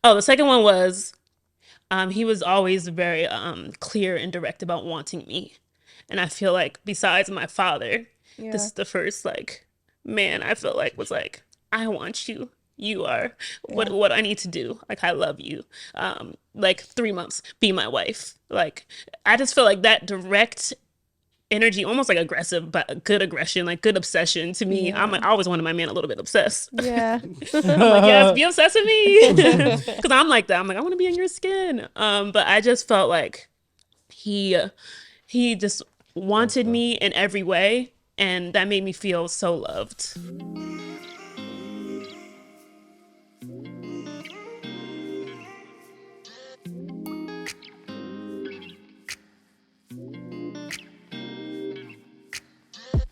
Oh, the second one was he was always very clear and direct about wanting me. And I feel like besides my father, this Yeah. is the first like man I felt like was like, I want you. You are Yeah. what I need to do. Like I love you. Like 3 months, be my wife. Like I just feel like that direct energy, almost like aggressive, but good aggression, like good obsession to me. Yeah. I always wanted my man a little bit obsessed. Yeah. I'm like, yes, be obsessed with me. Because I'm like that. I'm like, I want to be in your skin. But I just felt like he he just wanted me in every way, and that made me feel so loved.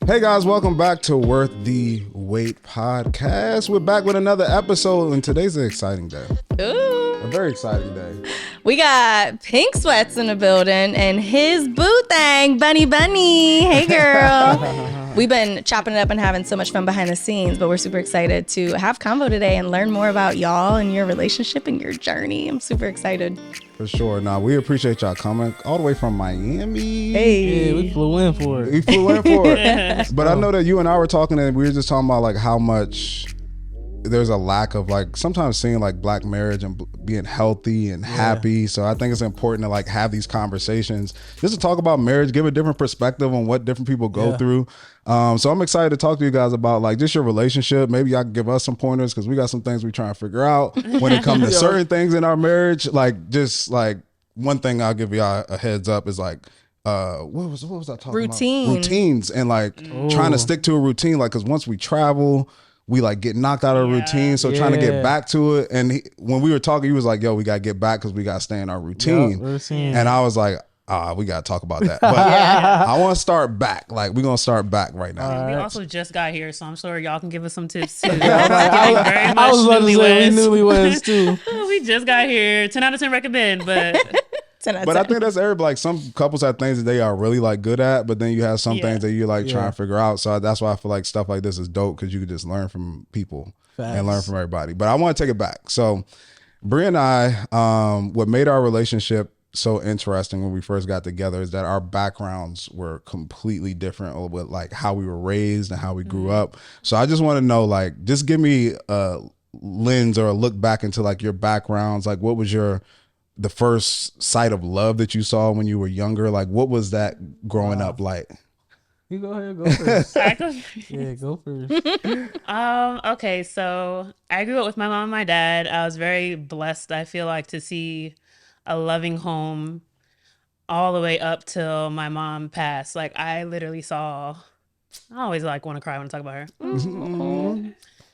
Hey guys, welcome back to Worth the Wait podcast. We're back with another episode, and today's an exciting day. Ooh. A very exciting day. We got Pink Sweats in the building and his boo thing, Bunny Bunny. Hey, girl. We've been chopping it up and having so much fun behind the scenes, but we're super excited to have convo today and learn more about y'all and your relationship and your journey. I'm super excited. For sure. Now, we appreciate y'all coming all the way from Miami. Hey. Yeah, we flew in for it. We flew in for it. But I know that you and I were talking, and we were just talking about like how much there's a lack of like sometimes seeing like black marriage and being healthy and happy. So I think it's important to like have these conversations just to talk about marriage, give a different perspective on what different people go through. So I'm excited to talk to you guys about like just your relationship. Maybe y'all can give us some pointers because we got some things we trying to figure out when it comes to certain things in our marriage. Like just like one thing I'll give y'all a heads up is like what was I talking Routine. about? Routines and like trying to stick to a routine. Like because once we travel, we like get knocked out of routine. So trying to get back to it. And when we were talking, he was like, yo, we got to get back because we got to stay in our routine. And I was like, we got to talk about that. But I want to start back. Like we're going to start back right now. We also just got here, so I'm sure y'all can give us some tips too. I was about to say we newlyweds too. We just got here. 10 out of 10 recommend, but But I think that's every like some couples have things that they are really like good at, but then you have some things that you're like trying to figure out. So that's why I feel like stuff like this is dope because you can just learn from people and learn from everybody. But I want to take it back. So Bre and I, what made our relationship so interesting when we first got together is that our backgrounds were completely different with like how we were raised and how we grew up. So I just want to know, like, just give me a lens or a look back into like your backgrounds. Like, what was the first sight of love that you saw when you were younger? Like, what was that growing up like? You go ahead, go first. I go first. Yeah, go first. Okay, so I grew up with my mom and my dad. I was very blessed, I feel like, to see a loving home all the way up till my mom passed. Like I literally saw, I always like want to cry when I talk about her.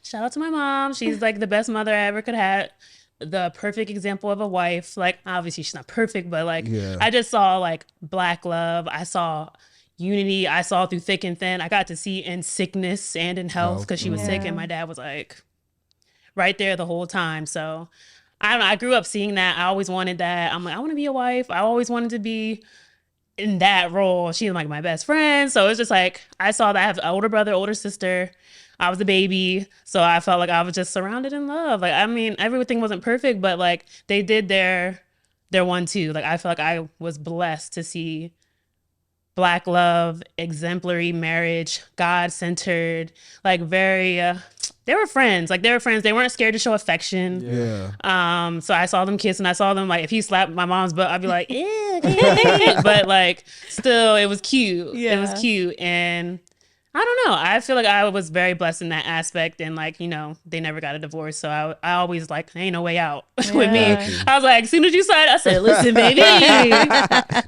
Shout out to my mom. She's like the best mother I ever could have. The perfect example of a wife. Like obviously she's not perfect, but like I just saw like black love. I saw unity. I saw through thick and thin. I got to see in sickness and in health because she was sick and my dad was like right there the whole time. So I don't know. I grew up seeing that. I always wanted that. I'm like, I want to be a wife. I always wanted to be in that role. She's like my best friend. So it's just like, I saw that. I have an older brother, older sister. I was a baby. So I felt like I was just surrounded in love. Like, I mean, everything wasn't perfect, but like they did their one too. Like I felt like I was blessed to see black love, exemplary marriage, God-centered, like very, they were friends. Like they were friends. They weren't scared to show affection. Yeah. So I saw them kiss and I saw them like, if he slapped my mom's butt, I'd be like, ew. But like, still, it was cute. Yeah. It was cute. And I don't know. I feel like I was very blessed in that aspect. And like, you know, they never got a divorce. So I always like, ain't no way out with me. I was like, as soon as you signed, I said, listen, baby,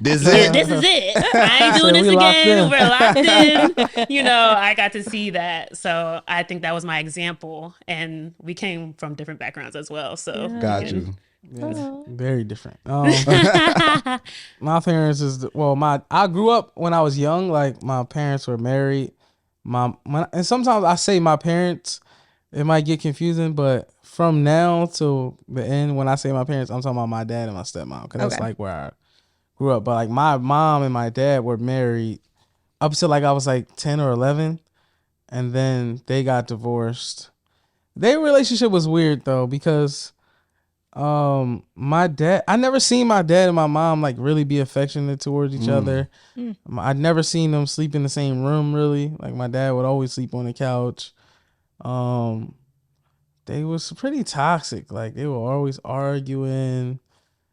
This is it. this is it. I ain't doing this again. We're locked in. You know, I got to see that. So I think that was my example. And we came from different backgrounds as well. So Got you. Yeah, very different. My parents I grew up when I was young. Like my parents were married. And sometimes I say my parents, it might get confusing, but from now till the end, when I say my parents, I'm talking about my dad and my stepmom, because that's like where I grew up. But like my mom and my dad were married up until like I was like 10 or 11, and then they got divorced. Their relationship was weird though, because My dad, I never seen my dad and my mom like really be affectionate towards each other. I'd never seen them sleep in the same room really. Like my dad would always sleep on the couch. They was pretty toxic. Like they were always arguing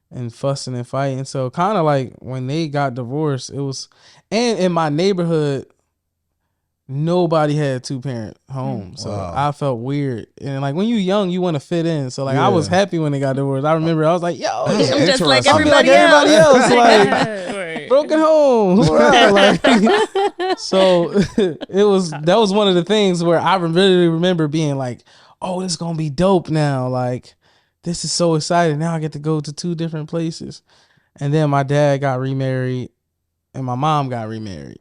and fussing and fighting. So kind of like when they got divorced, it was, and in my neighborhood, nobody had 2-parent homes. So I felt weird. And like when you young, you want to fit in. So like I was happy when they got divorced. I remember I was like, yo, I'm just like I'll be everybody like else. everybody else. Like Right. broken home. Hoorah. Like, so that was one of the things where I really remember being like, oh, this is gonna be dope now. Like, this is so exciting. Now I get to go to 2 different places. And then my dad got remarried and my mom got remarried.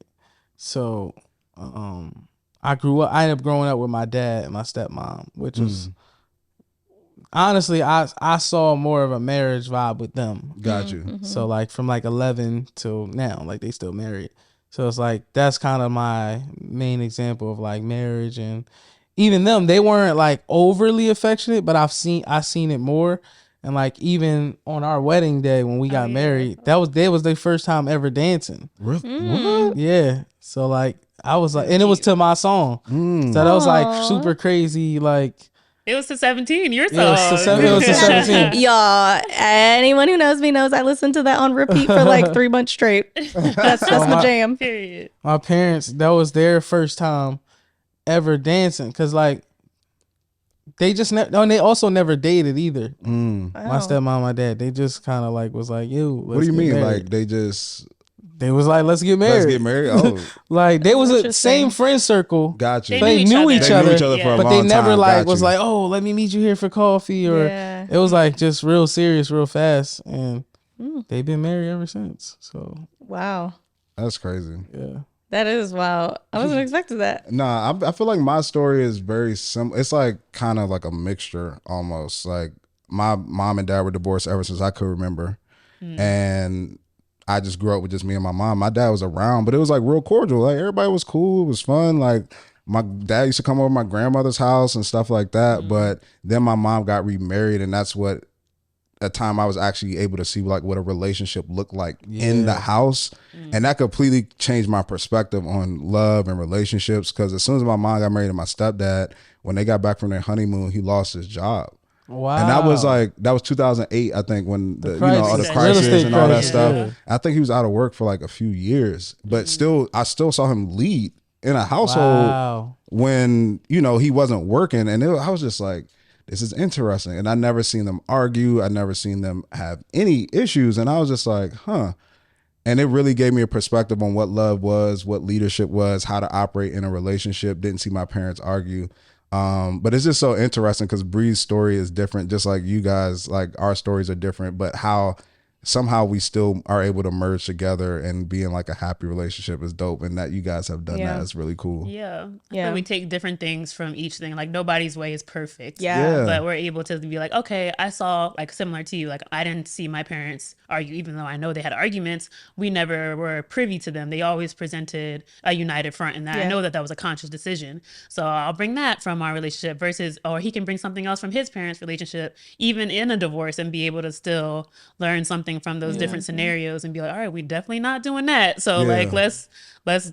So I ended up growing up with my dad and my stepmom, which was honestly, I saw more of a marriage vibe with them. Got you. So like from like 11 till now, like they still married. So it's like that's kind of my main example of like marriage. And even them, they weren't like overly affectionate, but I seen it more. And like even on our wedding day when we got married, that was their first time ever dancing. Really? What? Yeah. So like I was like, and it was to my song. So that was like super crazy. Like It was to 17. Your song. it was to 17. Y'all, anyone who knows me knows I listened to that on repeat for like 3 months straight. That's my jam. Period. My parents, that was their first time ever dancing, because like they just and they also never dated either. My stepmom, my dad, they just kind of like was like, "Ew." What do you mean? Like they was like, "Let's get married." let's get married? Oh, Like they was a Interesting. same friend circle. got you. They knew each They other. knew each other for a But long they never time. like Got was you. like, "Oh, let me meet you here for coffee," or Yeah. it was like just real serious, real fast, and they've been married ever since. So Wow. That's crazy. yeah. That is wild. I wasn't expecting that. Nah, I feel like my story is very simple. It's like kind of like a mixture almost. Like my mom and dad were divorced ever since I could remember. And I just grew up with just me and my mom. My dad was around, but it was like real cordial. Like everybody was cool. It was fun. Like my dad used to come over to my grandmother's house and stuff like that. But then my mom got remarried, and that's what a time I was actually able to see like what a relationship looked like in the house. And that completely changed my perspective on love and relationships. Cause as soon as my mom got married to my stepdad, when they got back from their honeymoon, he lost his job. Wow. And that was 2008, I think, when the all the crisis. crisis Real estate and all that crisis, stuff. yeah. I think he was out of work for like a few years, but I still saw him lead in a household Wow. when, he wasn't working. And I was just like, this is interesting. And I never seen them argue. I never seen them have any issues. And I was just like, huh. And it really gave me a perspective on what love was, what leadership was, how to operate in a relationship. Didn't see my parents argue. But it's just so interesting because Bree's story is different, just like you guys, like our stories are different, but how somehow we still are able to merge together and be in like a happy relationship is dope. And that you guys have done that is really cool. Yeah. I Yeah. feel we take different things from each thing. Like nobody's way is perfect. Yeah. But we're able to be like, okay, I saw like similar to you. Like I didn't see my parents argue, even though I know they had arguments. We never were privy to them. They always presented a united front, and I know that was a conscious decision. So I'll bring that from our relationship versus, or he can bring something else from his parents' relationship, even in a divorce, and be able to still learn something from those different scenarios and be like, all right, we definitely not doing that. So like let's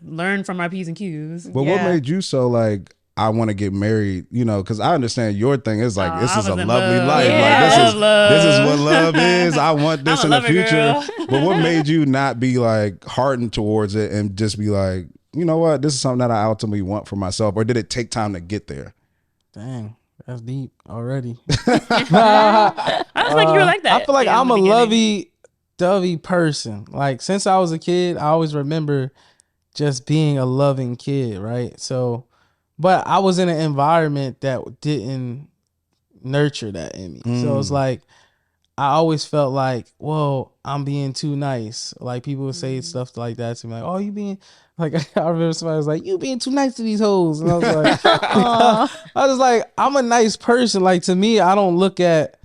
learn from our P's and Q's. But what made you so like, I want to get married, because I understand your thing is like, this I is a was in lovely love. life. Yeah, Like I love love. this is what love is. I want this I'm a in the lover future. girl. But what made you not be like hardened towards it and just be like, you know what, this is something that I ultimately want for myself? Or did it take time to get there? Dang, that's deep already. I was like, you were like that. I feel like in I'm the a beginning. lovey-dovey person. Like since I was a kid, I always remember just being a loving kid, right? So, but I was in an environment that didn't nurture that in me. So it's like I always felt like, whoa, I'm being too nice. Like people would say stuff like that to me, like, oh, you being like, I remember somebody was like, you being too nice to these hoes. And I was like, I was like, I'm a nice person. Like to me, I don't look at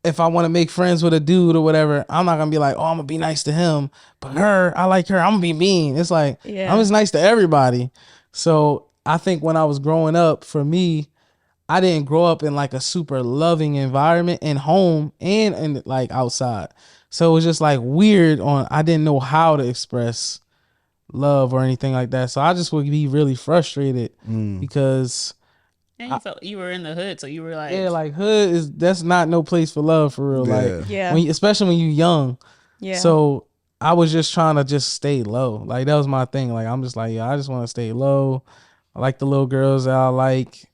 if I want to make friends with a dude or whatever, I'm not gonna be like, oh, I'm gonna be nice to him. But her, I like her, I'm gonna be mean. It's like I'm just nice to everybody. So I think when I was growing up, for me, I didn't grow up in like a super loving environment in home and like outside. So it was just like weird I didn't know how to express love or anything like that. So I just would be really frustrated because And you felt you were in the hood, so you were like, yeah, like that's not no place for love for real. Like especially when you young. Yeah. So I was just trying to just stay low. Like that was my thing. Like I'm just like, yeah, I just want to stay low. I like the little girls that I like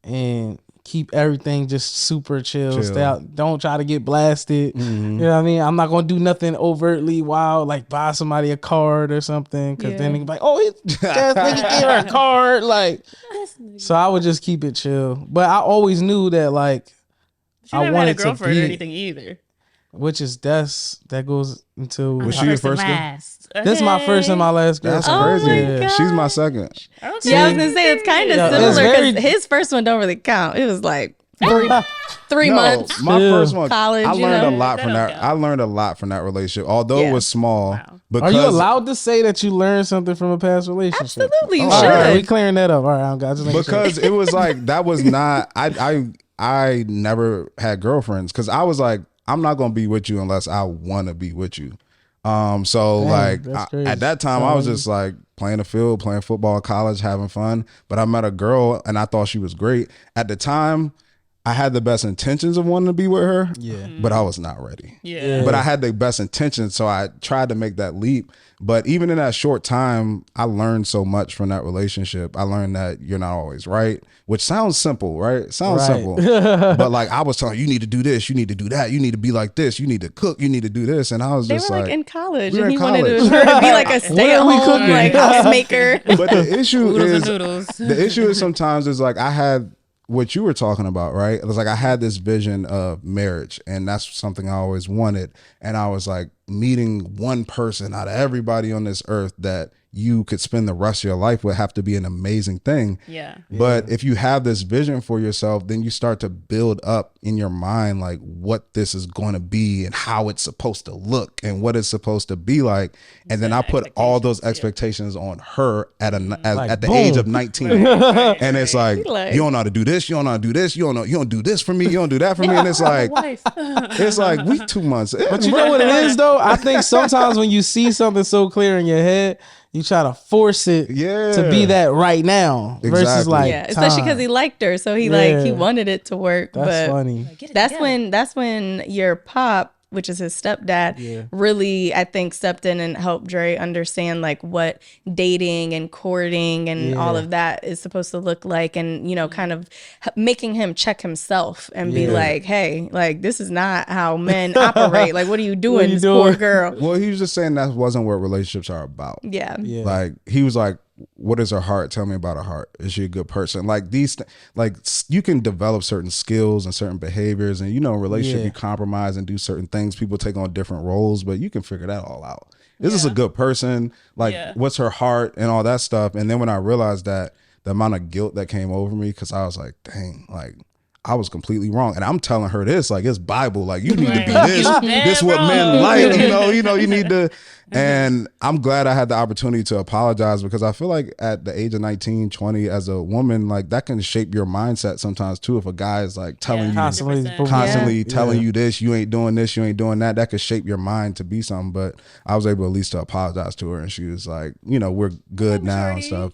and keep everything just super chill. Stay out. Don't try to get blasted. You know what I mean? I'm not gonna do nothing overtly wild, like buy somebody a card or something. Cause then they be like, oh, his ass nigga gave her a card. Like, so I would just keep it chill. But I always knew that like she never had a girlfriend or anything either. Which is that goes into was she your first girl? This is my first and my last girl. That's crazy. Yeah. She's my second. Okay. Yeah, I was gonna say it's kind of similar because his first one don't really count. It was like 3 months. My first one, college. I learned a lot from that. I learned a lot from that relationship, although it was small. Wow. Because are you allowed to say that you learned something from a past relationship? Absolutely, you All should. right, we clearing that up. All right, I'm just making because it was like that was not. I never had girlfriends because I was like, I'm not gonna be with you unless I want to be with you. So Dang, like at that time I was just like playing the field, playing football in college, having fun. But I met a girl and I thought she was great. At the time, I had the best intentions of wanting to be with her. Yeah. But I was not ready. Yeah. But I had the best intentions, so I tried to make that leap. But even in that short time, I learned so much from that relationship. I learned that you're not always right, which sounds simple, right? It sounds simple. But like I was telling you need to do this, you need to do that, you need to be like this, you need to cook, you need to do this. And I was just they were like in college we were and in he wanted college. her to be like a stay-at-home like housemaker. But the issue is noodles. the issue is sometimes is like I had what you were talking about, right? It was like I had this vision of marriage, and that's something I always wanted. And I was like meeting one person out of everybody on this earth that you could spend the rest of your life with have to be an amazing thing. Yeah. But if you have this vision for yourself, then you start to build up in your mind like what this is going to be and how it's supposed to look and what it's supposed to be like. And then I put all those expectations on her at the age of 19. And it's like, you don't know how to do this, you don't know how to do this, you don't do this for me, you don't do that for me. And it's like it's like we 2 months. But you know what it is though? I think sometimes when you see something so clear in your head, you try to force it to be that right now versus like especially because he liked her, so he wanted it to work. That's but funny. That's when your pop, which is his stepdad, really I think stepped in and helped Dre understand like what dating and courting and all of that is supposed to look like, and you know, kind of making him check himself and be like, hey, like this is not how men operate. Like, what are you doing, this poor girl? Well, he was just saying that wasn't what relationships are about. Like he was like, what is her heart? Tell me about her heart. Is she a good person? Like like you can develop certain skills and certain behaviors, and you know, in a relationship you compromise and do certain things. People take on different roles, but you can figure that all out. Is this a good person? Like what's her heart and all that stuff? And then when I realized that, the amount of guilt that came over me, because I was like, dang, like I was completely wrong. And I'm telling her this, like it's Bible, like you need to be this. This what men like, you know, you need to. And I'm glad I had the opportunity to apologize, because I feel like at the age of 19, 20, as a woman, like that can shape your mindset sometimes too. If a guy is like telling you constantly telling you this, you ain't doing this, you ain't doing that, that could shape your mind to be something. But I was able at least to apologize to her, and she was like, you know, we're good now and stuff.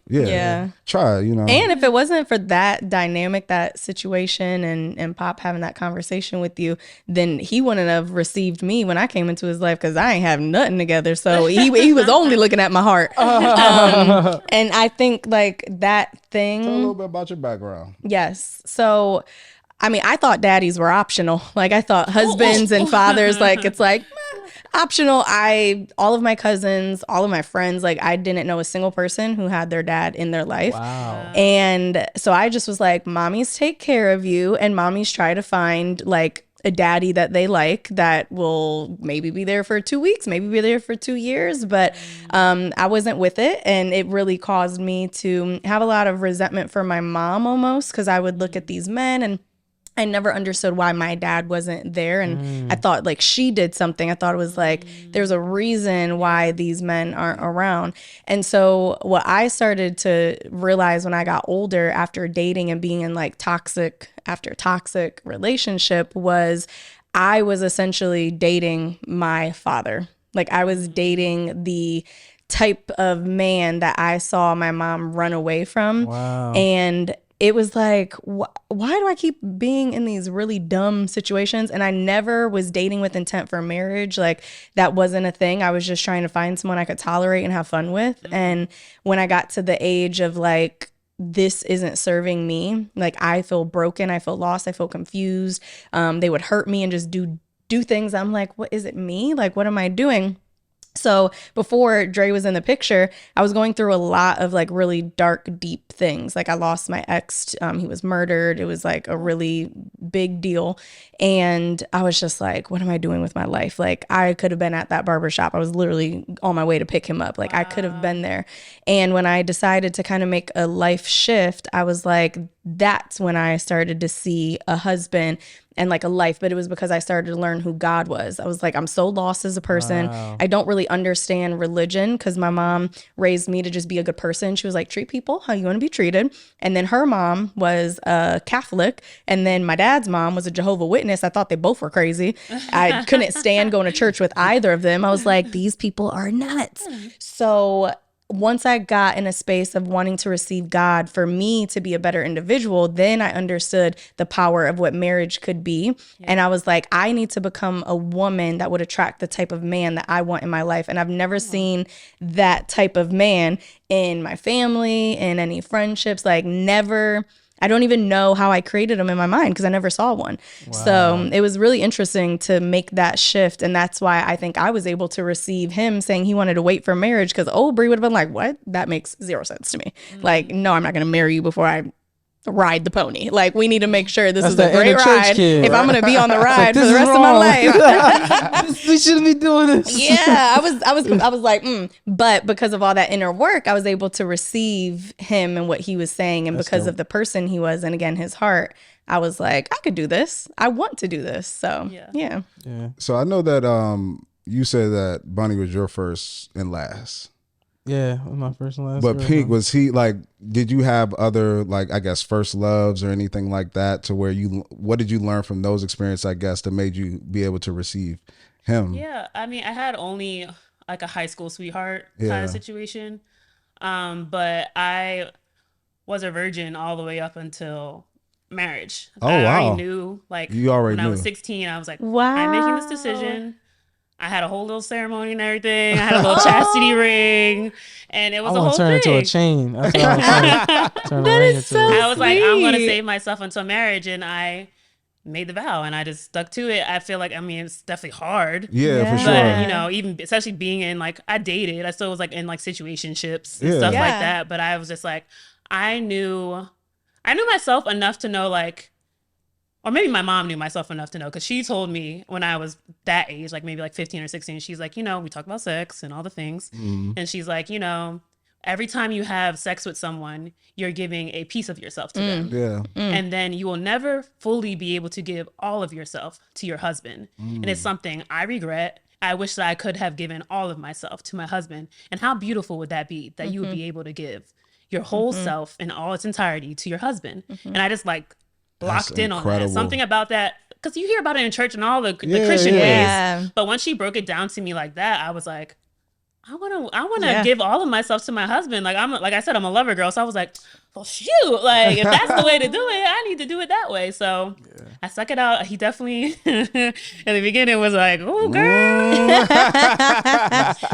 Try, you know. And if it wasn't for that dynamic, that situation, and Pop having that conversation with you, then he wouldn't have received me when I came into his life, because I ain't have nothing together. So he was only looking at my heart. And I think like that thing. Tell a little bit about your background. Yes. So, I mean, I thought daddies were optional. Like I thought husbands and fathers, like it's like optional. All of my cousins, all of my friends, like I didn't know a single person who had their dad in their life. Wow. And so I just was like, mommies take care of you, and mommies try to find like a daddy that they like that will maybe be there for 2 weeks, maybe be there for 2 years. But I wasn't with it, and it really caused me to have a lot of resentment for my mom almost, because I would look at these men and I never understood why my dad wasn't there. And I thought like she did something. I thought it was like there's a reason why these men aren't around. And so what I started to realize when I got older after dating and being in like toxic after toxic relationship was I was essentially dating my father. Like I was dating the type of man that I saw my mom run away from. Wow. And it was like, why do I keep being in these really dumb situations? And I never was dating with intent for marriage. Like that wasn't a thing. I was just trying to find someone I could tolerate and have fun with. And when I got to the age of like, this isn't serving me, like I feel broken, I feel lost, I feel confused. They would hurt me and just do things. I'm like, what is it me? Like, what am I doing? So before Dre was in the picture, I was going through a lot of like really dark, deep things. Like I lost my ex. He was murdered. It was like a really big deal. And I was just like, what am I doing with my life? Like I could have been at that barbershop. I was literally on my way to pick him up. Like I could have been there. And when I decided to kind of make a life shift, I was like, that's when I started to see a husband and like a life, but it was because I started to learn who God was. I was like, I'm so lost as a person. Wow. I don't really understand religion because my mom raised me to just be a good person. She was like, treat people how you want to be treated. And then her mom was a Catholic. And then my dad's mom was a Jehovah's Witness. I thought they both were crazy. I couldn't stand going to church with either of them. I was like, these people are nuts. So once I got in a space of wanting to receive God for me to be a better individual, then I understood the power of what marriage could be. Yeah. And I was like, I need to become a woman that would attract the type of man that I want in my life. And I've never seen that type of man in my family, in any friendships, like never. I don't even know how I created them in my mind because I never saw one. Wow. So it was really interesting to make that shift. And that's why I think I was able to receive him saying he wanted to wait for marriage, because old Bre would have been like, what? That makes zero sense to me. Like, no, I'm not going to marry you before I ride the pony. Like, we need to make sure this is a great ride if I'm going to be on the ride for the rest of my life. We shouldn't be doing this. Yeah, I was like, But because of all that inner work, I was able to receive him and what he was saying. And because of the person he was, and again, his heart, I was like, I could do this. I want to do this. So, yeah. So I know that you said that Bunny was your first and last. Yeah, it was my first and last. But Pink, was he like, did you have other, like, I guess, first loves or anything like that, to where what did you learn from those experiences, I guess, that made you be able to receive him? Yeah, I mean, I had only like a high school sweetheart kind of situation. But I was a virgin all the way up until marriage. Oh, I wow. already knew, like, you already when knew. I was 16, I was like, wow. I'm making this decision. I had a whole little ceremony and everything. I had a little chastity ring, and it was a whole turn thing. Into a chain. That's what I was turn That ring is into. so I was like, I'm gonna sweet. save myself until marriage, and I made the vow, and I just stuck to it. I feel like, I mean, it's definitely hard. Yeah, for sure. But, you know, even especially being in, like, I dated, I still was like in like situationships and stuff like that. But I was just like, I knew myself enough to know, like, or maybe my mom knew myself enough to know, because she told me when I was that age, like maybe like 15 or 16, she's like, you know, we talk about sex and all the things. And she's like, you know, every time you have sex with someone, you're giving a piece of yourself to them. Yeah. And then you will never fully be able to give all of yourself to your husband. And it's something I regret. I wish that I could have given all of myself to my husband. And how beautiful would that be, that you would be able to give your whole self in all its entirety to your husband. And I just like locked in on that. Something about that, because you hear about it in church and all the Christian ways. But once she broke it down to me like that, I was like, I want to give all of myself to my husband. Like, like I said, I'm a lover girl. So I was like, well, shoot, like, if that's the way to do it, I need to do it that way. So I stuck it out. He definitely, in the beginning, was like, oh, girl.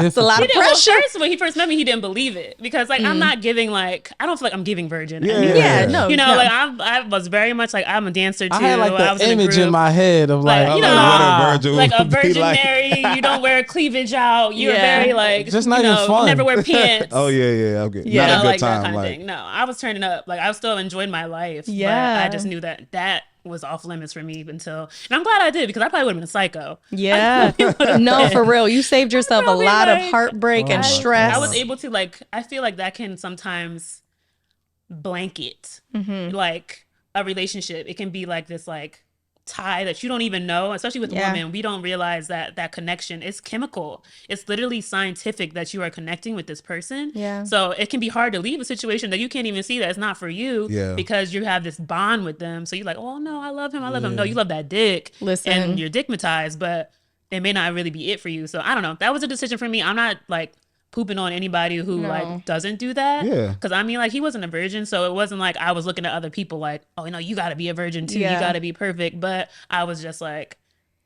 It's a lot of pressure. When he first met me, he didn't believe it, because, like, I'm not giving, like, I don't feel like I'm giving virgin. No. You know, like, I was very much like, I'm a dancer too. I had like I was the image in my head of like, like, you know, what like a Virgin Mary. You don't wear cleavage out. You're very like, just not even fun. You never wear pants. Yeah. Okay. Yeah, not a good like time. that kind like, of thing. No, I was turning up. Like, I still enjoyed my life. Yeah. But I just knew that was off limits for me until, and I'm glad I did, because I probably would have been a psycho. Yeah. No, for real. You saved yourself a lot of heartbreak and stress. I was able to, like, I feel like that can sometimes blanket like a relationship, it can be like this like tie that you don't even know, especially with women. We don't realize that connection is chemical. It's literally scientific that you are connecting with this person. So it can be hard to leave a situation that you can't even see that it's not for you because you have this bond with them. So you're like, oh no, I love him, I love him. No, you love that dick. And you're dickmatized, but it may not really be it for you. So I don't know, that was a decision for me. I'm not like pooping on anybody who like doesn't do that. Because I mean, like, he wasn't a virgin, so it wasn't like I was looking at other people like, oh, you know, you got to be a virgin too. You got to be perfect. But I was just like,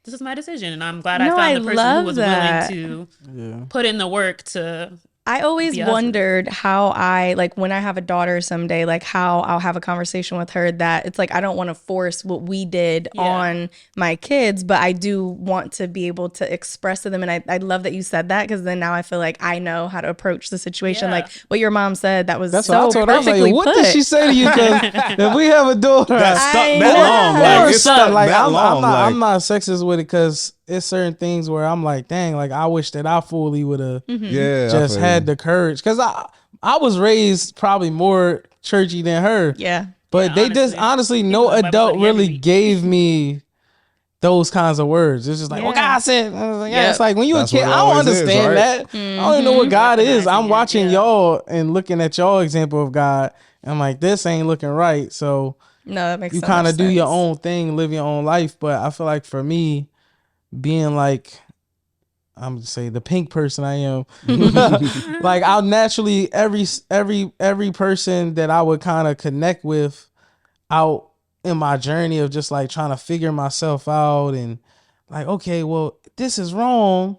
this is my decision, and I'm glad I found the person who was willing to put in the work to. I always wondered how I, like, when I have a daughter someday, like how I'll have a conversation with her that it's like I don't want to force what we did on my kids, but I do want to be able to express to them. And I love that you said that, because then now I feel like I know how to approach the situation. Like what your mom said, that's so what I told her. I was like, what did she say to you? Because if we have a daughter that's stuck that long, like it's stuck like that long, I'm not sexist with it, because it's certain things where I'm like, dang, like I wish that I fully would have just had the courage, because I was raised probably more churchy than her. But they just honestly no adult really gave me those kinds of words. It's just like, well, God said, it's like when you a kid, I don't understand that. I don't even know what God is. I'm watching y'all and looking at y'all example of God. And I'm like, this ain't looking right. So no, that makes you kind of do your own thing, live your own life. But I feel like for me, being like, I'm gonna say the pink person I am, like I'll naturally every person that I would kind of connect with out in my journey of just like trying to figure myself out and like, okay, well, this is wrong.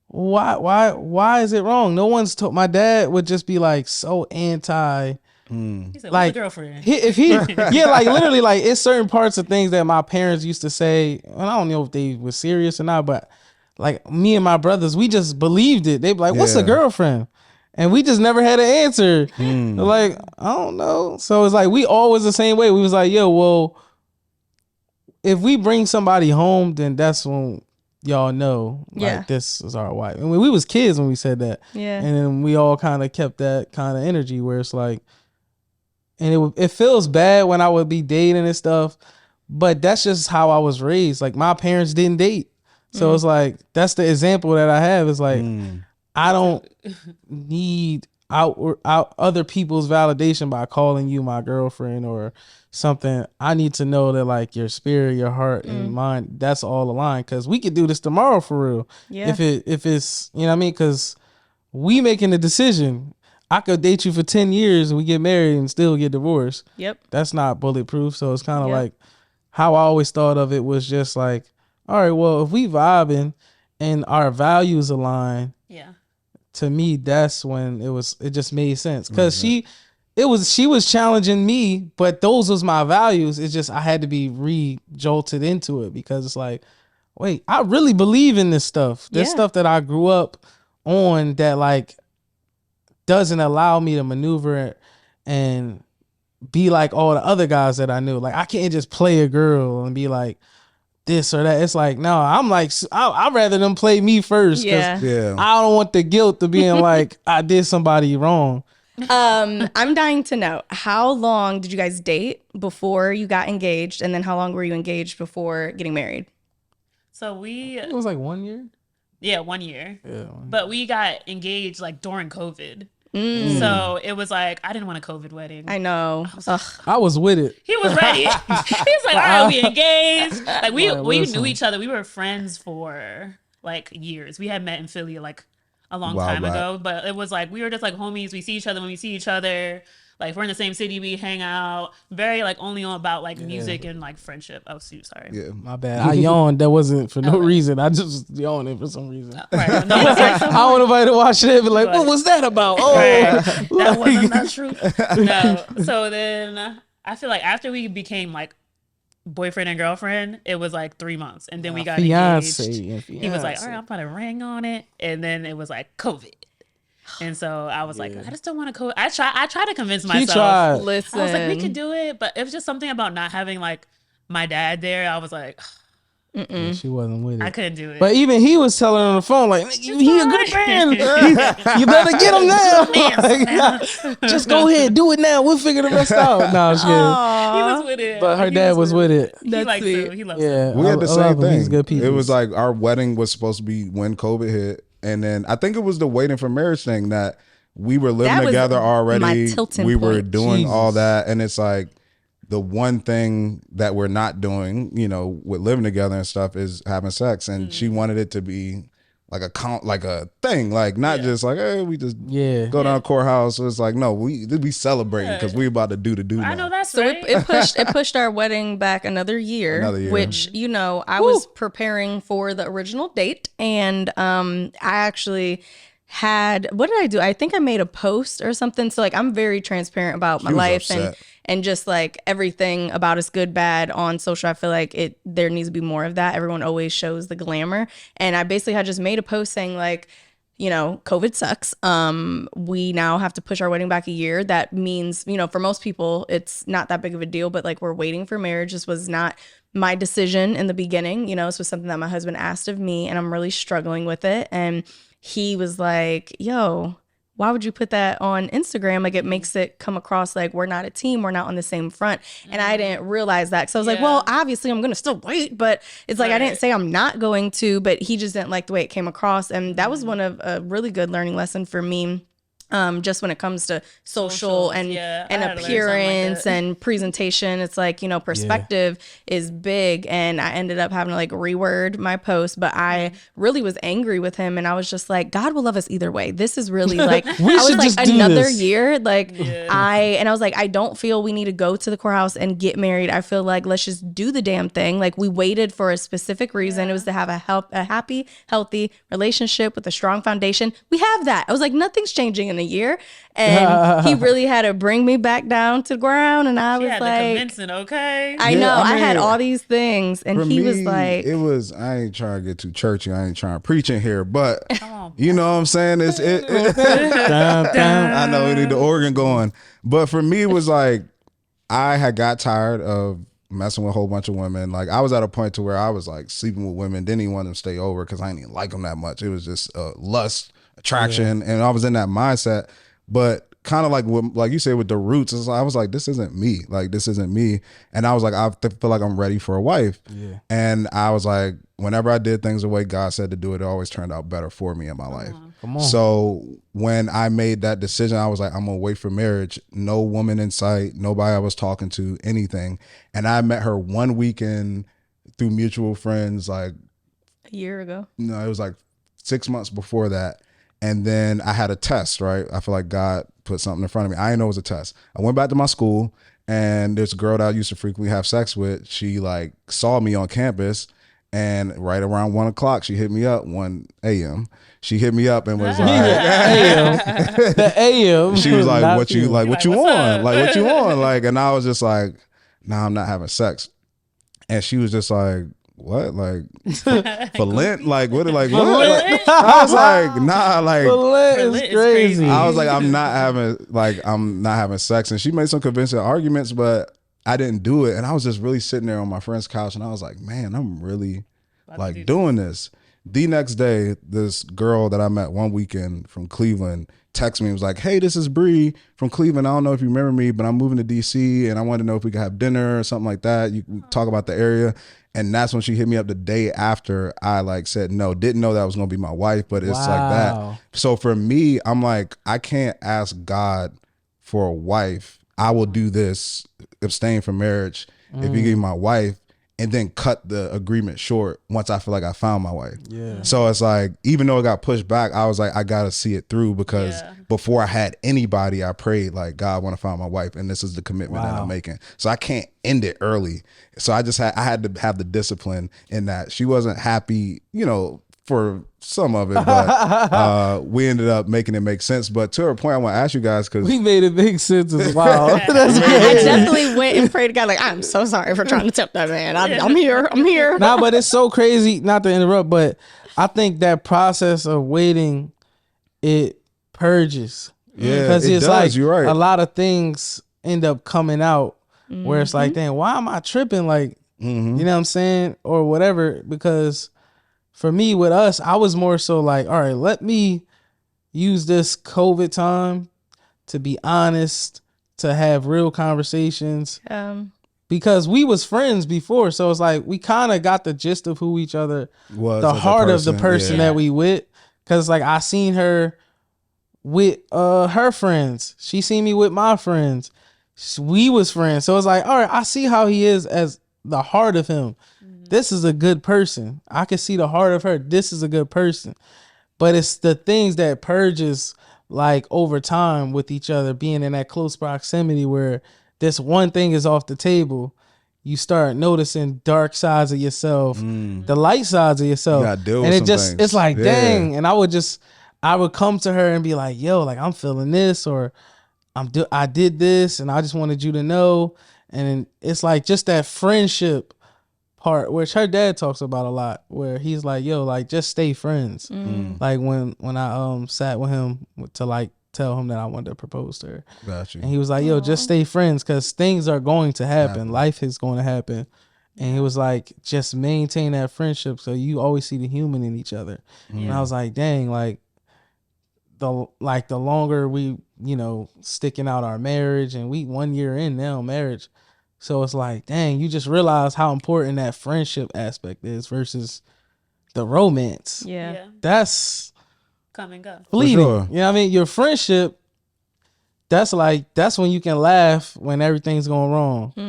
Why is it wrong? No one's told. My dad would just be like so anti. He said, like, what's a girlfriend? If he like literally like it's certain parts of things that my parents used to say, and I don't know if they were serious or not, but like me and my brothers, we just believed it. They'd be like, what's a girlfriend? And we just never had an answer. Like, I don't know. So it's like we always the same way. We was like, yo, well, if we bring somebody home, then that's when y'all know like this is our wife. And we was kids when we said that. And then we all kind of kept that kind of energy where it's like, and it feels bad when I would be dating and stuff, but that's just how I was raised. Like my parents didn't date. So it's like, that's the example that I have. It's like, I don't need out other people's validation by calling you my girlfriend or something. I need to know that like your spirit, your heart and mind, that's all aligned. Cause we could do this tomorrow for real. If it's, you know what I mean? Cause we making a decision. I could date you for 10 years and we get married and still get divorced. That's not bulletproof. So it's kind of like how I always thought of it was just like, all right, well, if we vibing and our values align, to me, that's when it just made sense. Cause she was challenging me, but those was my values. It's just, I had to be re-jolted into it because it's like, wait, I really believe in this stuff. This stuff that I grew up on that like, doesn't allow me to maneuver and be like all the other guys that I knew. Like I can't just play a girl and be like this or that. It's like, no, I'm like, I'd rather them play me first. I don't want the guilt of being like, I did somebody wrong. I'm dying to know, how long did you guys date before you got engaged? And then how long were you engaged before getting married? So it was like 1 year. Yeah, 1 year. But we got engaged like during COVID. So it was like, I didn't want a COVID wedding. I know. I was with it. He was ready. He was like, all right, we engaged. Like we knew each other. We were friends for like years. We had met in Philly like a long time ago. But it was like, we were just like homies. We see each other when we see each other. Like we're in the same city, we hang out. Very like only on about like music and like friendship. Oh, sorry. Yeah, my bad. I yawned. That wasn't for no reason. I just was yawning for some reason. Right. No, I don't want nobody to watch it and be like, what was that about? Oh, that wasn't not true. No. So then I feel like after we became like boyfriend and girlfriend, it was like 3 months, and then we got engaged. He was like, all right, I'm putting a ring on it, and then it was like COVID. And so I was like, I just don't want to I tried to convince myself. Listen. I was like, we could do it. But it was just something about not having like my dad there. I was like, Yeah, she wasn't with it. I couldn't do it. But even he was telling her on the phone, like, he a good man. You better get him now. Like, just go ahead, do it now. We'll figure the rest out. No, she he was with it. But her dad was with it. He That's likes sweet. him. He loves Yeah, him. We had the I same love him. thing. He's good people. It was like our wedding was supposed to be when COVID hit, and then I think it was the waiting for marriage thing that we were living That was together my already. tilting We were point. doing all Jesus. that, and it's like the one thing that we're not doing, you know, with living together and stuff is having sex, and she wanted it to be like a thing, like not just like, hey, we just go down to courthouse. So it's like, no, we celebrating because we about to do the do. I know that's So right. it pushed our wedding back another year, which, you know, I was preparing for the original date, and I actually had, what did I do? I think I made a post or something. So like, I'm very transparent about my was life upset. and just like everything about us, good, bad, on social. I feel like there needs to be more of that. Everyone always shows the glamour. And I basically had just made a post saying like, you know, COVID sucks. We now have to push our wedding back a year. That means, you know, for most people, it's not that big of a deal, but like we're waiting for marriage. This was not my decision in the beginning. You know, this was something that my husband asked of me, and I'm really struggling with it. And he was like, yo, why would you put that on Instagram? Like, it makes it come across like we're not a team, we're not on the same front. And I didn't realize that. So I was like, well, obviously I'm going to still wait, but it's like, I didn't say I'm not going to, but he just didn't like the way it came across. And that was one of a really good learning lesson for me. Just when it comes to social and appearance and presentation, it's like, you know, perspective is big. And I ended up having to like reword my post, but I really was angry with him. And I was just like, God will love us either way. This is really like, I was like, another year. Like I was like, I don't feel we need to go to the courthouse and get married. I feel like let's just do the damn thing. Like, we waited for a specific reason. It was to have a happy, healthy relationship with a strong foundation. We have that. I was like, nothing's changing in a year. And he really had to bring me back down to the ground. And I was like, convincing, okay? I know. I had all these things. And he was like, it was, I ain't trying to get too churchy. I ain't trying to preach in here, but you know what I'm saying? I know we need the organ going. But for me, it was like, I had got tired of messing with a whole bunch of women. Like, I was at a point to where I was like sleeping with women, didn't even want them to stay over because I didn't even like them that much. It was just lust, attraction, and I was in that mindset. But kind of like you said with the roots, I was like, this isn't me. Like, this isn't me. And I was like, I feel like I'm ready for a wife. Yeah. And I was like, whenever I did things the way God said to do it, it always turned out better for me in my life. Come on. So when I made that decision, I was like, I'm gonna wait for marriage. No woman in sight, nobody I was talking to, anything. And I met her one weekend through mutual friends, like a year ago. No, it was like 6 months before that. And then I had a test, right? I feel like God put something in front of me. I didn't know it was a test. I went back to my school, and this girl that I used to frequently have sex with, she like saw me on campus, and right around 1 o'clock, she hit me up, 1 a.m. She hit me up and was like, the AM. She was like, what you on? Like, what you on? Like, and I was just like, nah, I'm not having sex. And she was just like, what? Like, for Lent? Like, what? Like, what? Like, I was like, nah, like, Lent is crazy. I was like, I'm not having sex. And she made some convincing arguments, but I didn't do it. And I was just really sitting there on my friend's couch, and I was like, man, I'm really like doing this. The next day, this girl that I met one weekend from Cleveland texted me and was like, hey, this is Bre from Cleveland. I don't know if you remember me, but I'm moving to DC, and I wanted to know if we could have dinner or something like that. You can talk about the area. And that's when she hit me up the day after I like said no. Didn't know that was gonna be my wife, but it's like that. So for me, I'm like, I can't ask God for a wife. I will do this, abstain from marriage if you give me my wife, and then cut the agreement short once I feel like I found my wife. Yeah. So it's like, even though it got pushed back, I was like, I gotta see it through, because before I had anybody, I prayed like, God, I want to find my wife, and this is the commitment that I'm making. So I can't end it early. So I had to have the discipline in that. She wasn't happy, you know, for some of it, but we ended up making it make sense. But to her point, I want to ask you guys, because we made it make sense as well. That's I definitely went and prayed to God, like, I'm so sorry for trying to tempt that man. I'm here. Nah, but it's so crazy, not to interrupt, but I think that process of waiting, it purges. Yeah, because it's does. like You're right. a lot of things end up coming out where it's like, dang, why am I tripping? Like, Mm-hmm. You know what I'm saying? Or whatever. Because for me, with us, I was more so like, all right, let me use this COVID time to be honest, to have real conversations. Because we was friends before. So it's like we kind of got the gist of who each other Was the heart of the person yeah. that we with. Cause like I seen her with her friends. She seen me with my friends. We was friends. So it's like, all right, I see how he is as the heart of him. This is a good person. I can see the heart of her. This is a good person. But it's the things that purges like over time with each other, being in that close proximity where this one thing is off the table. You start noticing dark sides of yourself, the light sides of yourself. You gotta deal and with it just, things. it's like, dang. And I would come to her and be like, yo, like I'm feeling this, or I did this and I just wanted you to know. And it's like just that friendship part, which her dad talks about a lot, where he's like, yo, like just stay friends. Like when I sat with him to like tell him that I wanted to propose to her. Got you. And he was like, yo, just stay friends because things are going to happen. Life is going to happen. And he was like, just maintain that friendship so you always see the human in each other. And I was like, dang, like the longer we, sticking out our marriage, and we 1 year in now marriage. So it's like, dang, you just realize how important that friendship aspect is versus the romance. Yeah. That's Come and go. fleeting. Sure. You know what I mean? Your friendship, that's when you can laugh when everything's going wrong. Right.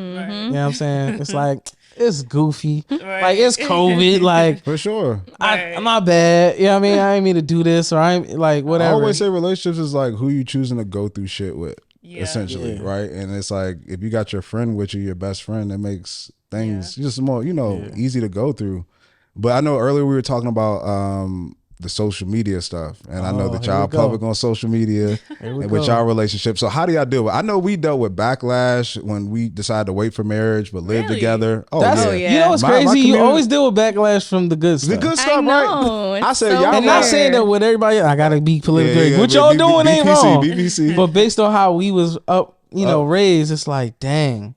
You know what I'm saying? It's like, it's goofy. Right. Like, it's COVID. Like, For sure. my bad. You know what I mean? I ain't mean to do this, or I ain't like, whatever. I always say relationships is like who you choosing to go through shit with, essentially, Yeah. right? And it's like if you got your friend with you, your best friend, that makes things just more, easy to go through. But I know earlier we were talking about the social media stuff, and I know that here y'all we go. public on social media and with y'all relationship. So how do y'all deal with? I know we dealt with backlash when we decided to wait for marriage but live Really? together. Oh That's, yeah. You know what's My crazy? You community- always deal with backlash from the good stuff. The good I stuff, know, right? it's I said so y'all And got- not saying that with everybody, I gotta be politically Yeah, correct. yeah, What y'all B- doing ain't BPC, wrong. BPC. But based on how we was up, raised, it's like, dang,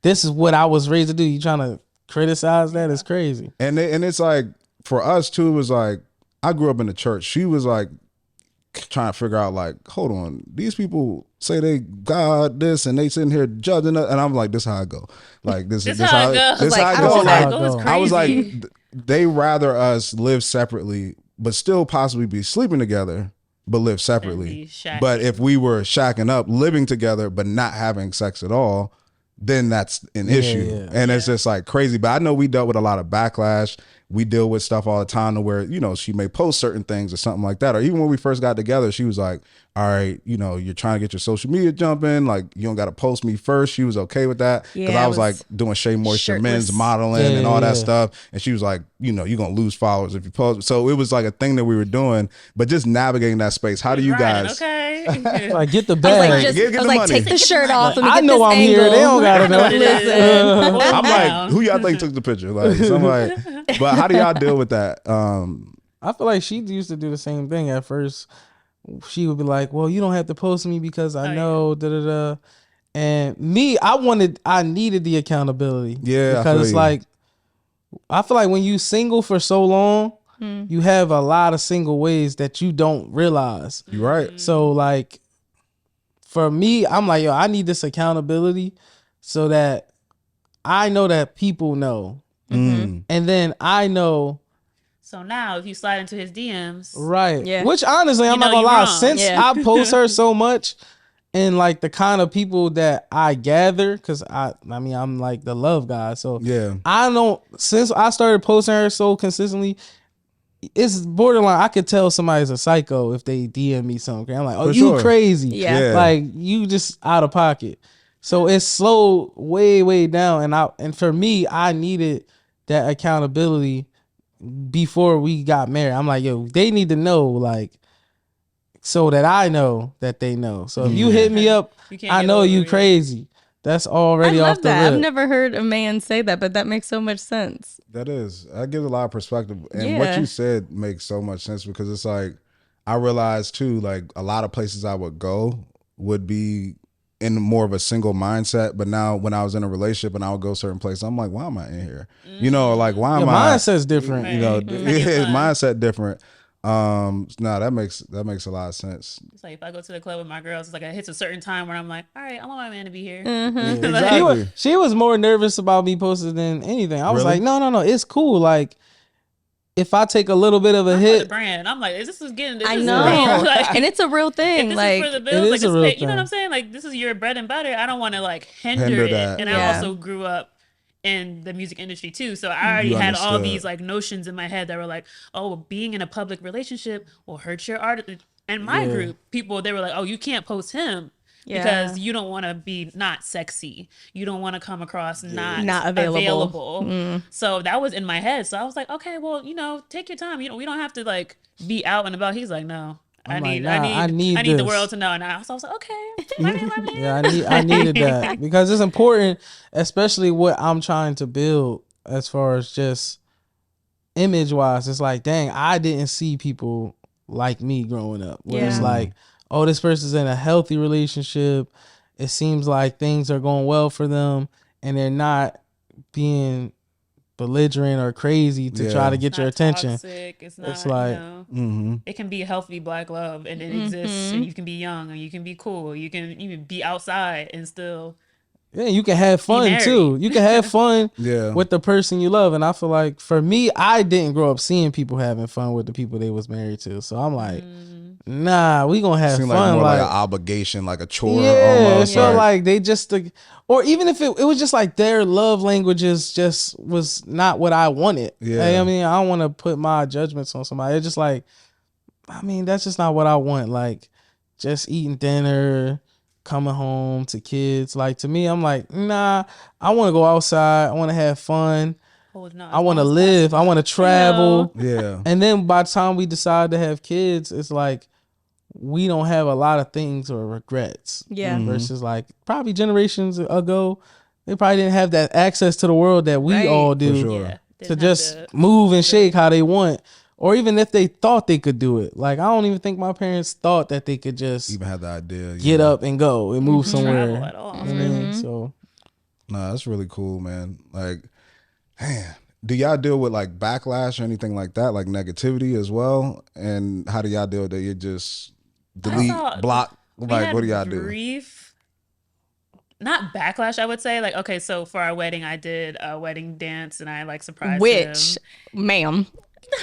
this is what I was raised to do. You trying to criticize that? It's crazy. And it's like for us too, it was like I grew up in the church. She was like trying to figure out like, hold on, these people say they God this and they sitting here judging us, and I'm like, this how I go. Like this is how it goes. This Like, how I I go. was Like like, it's I was like, crazy. they rather us live separately, but still possibly be sleeping together, but live separately. be shacking. But if we were shacking up, living together, but not having sex at all, then that's an issue. yeah. And it's just like crazy. But I know we dealt with a lot of backlash. We deal with stuff all the time to where, she may post certain things or something like that. Or even when we first got together, she was like, all right, you're trying to get your social media jumping. Like, you don't got to post me first. She was okay with that. Because Yeah, I I was like was doing Shea Moisture men's shirtless. modeling and Yeah, all that yeah. stuff. And she was like, you're going to lose followers if you post. So it was like a thing that we were doing, but just navigating that space. How do you Right, guys? okay. Like, get the I was bag. like, just, Get I was the like, money. take the shirt off. Let me I get know this I'm angle. here. They don't gotta know. Listen. I'm Down. like, who y'all think took the picture? Like, so I'm like, but how do y'all deal with that? I feel like she used to do the same thing at first. She would be like, well, you don't have to post me because I know, da-da-da. And me, I needed the accountability. Yeah, I Because feel it's you. like, I feel like when you single for so long, you have a lot of single ways that you don't realize. You right. So like, for me, I'm like, yo, I need this accountability so that I know that people know. Mm. And then I know. So now, if you slide into his DMs, Right. Yeah. Which honestly, I'm You not know gonna you lie. wrong. Since Yeah. I post her so much and like the kind of people that I gather, because I mean, I'm like the love guy. So Yeah. since I started posting her so consistently, it's borderline. I could tell somebody's a psycho if they DM me something. I'm like, oh, For you sure. crazy. Yeah. Yeah. Like you just out of pocket. So it's slowed way, way down. And for me, I needed that accountability before we got married. I'm like, yo, they need to know, like, so that I know that they know. So if you hit me up, You can't I get know over you it. crazy. That's I already off love the that. I've rip. never heard a man say that, but that makes so much sense. That is. That gives a lot of perspective. And what Yeah. you said makes so much sense because it's like, I realized too, like a lot of places I would go would be in more of a single mindset. But now when I was in a relationship and I would go certain places, I'm like, why am I in here? You know, like why am I? Mindset's different. You know, mindset different. No, that makes a lot of sense. It's like if I go to the club with my girls, it's like it hits a certain time where I'm like, all right, I want my man to be here. Yeah, Like, exactly. She was more nervous about me posting than anything. I was Really? like, no, it's cool. Like, if I take a little bit of a I'm for hit, the brand. I'm like, this is getting. I This know, is real. Like, and it's a real if thing. this Like, is for the it bills, is like, a real you know what thing. I'm saying? Like, this is your bread and butter. I don't want to like hinder Hinder it. that. And Yeah. I also grew up in the music industry too, so I already You had all understood. these like notions in my head that were like, oh, being in a public relationship will hurt your art. And my group, people, they were like, oh, you can't post him. Yeah. Because you don't want to be not sexy. You don't want to come across not available. available. So that was in my head. So I was like, okay, well, you know, take your time. You know, we don't have to like be out and about. He's like, no, I I'm need, like, nah, I need the this. world to know. And I was like, okay, let me. yeah, I needed that because it's important, especially what I'm trying to build as far as just image wise. It's like, dang, I didn't see people like me growing up. Where it's Yeah. like, oh, this person's in a healthy relationship. It seems like things are going well for them, and they're not being belligerent or crazy to try to get your attention. Toxic. It's not. It's like, you know, Mm-hmm. it can be healthy black love, and it exists. And you can be young, and you can be cool. You can even be outside and still. yeah, you can have fun married. too. You can have fun Yeah. with the person you love. And I feel like for me, I didn't grow up seeing people having fun with the people they was married to. So I'm like, nah, we gonna have Seemed fun. like more like Like, an obligation, like a chore. yeah, Almost. it felt Like, like they just, or even if it was just like their love languages just was not what I wanted. Yeah. Like, I mean, I don't want to put my judgments on somebody. It's just like, I mean, that's just not what I want. Like, just eating dinner, coming home to kids. Like, to me, I'm like, nah, I want to go outside. I want to have fun. I want to live. I want to travel. yeah. And then by the time we decide to have kids, it's like we don't have a lot of things or regrets. Yeah. Versus like probably generations ago, they probably didn't have that access to the world that we Right. all do For sure. Yeah, to just move and shake how they want. Or even if they thought they could do it. Like, I don't even think my parents thought that they could just Even had the idea. get up and go and move somewhere. travel at all. You know what I mean? So Nah, that's really cool, man. Like, man, do y'all deal with like backlash or anything like that, like negativity as well? And how do y'all deal with it? You just delete, saw- block? We Like, had what do y'all do? brief, not backlash, I would say. Like, okay, so for our wedding, I did a wedding dance, and I like surprised Which, him. ma'am.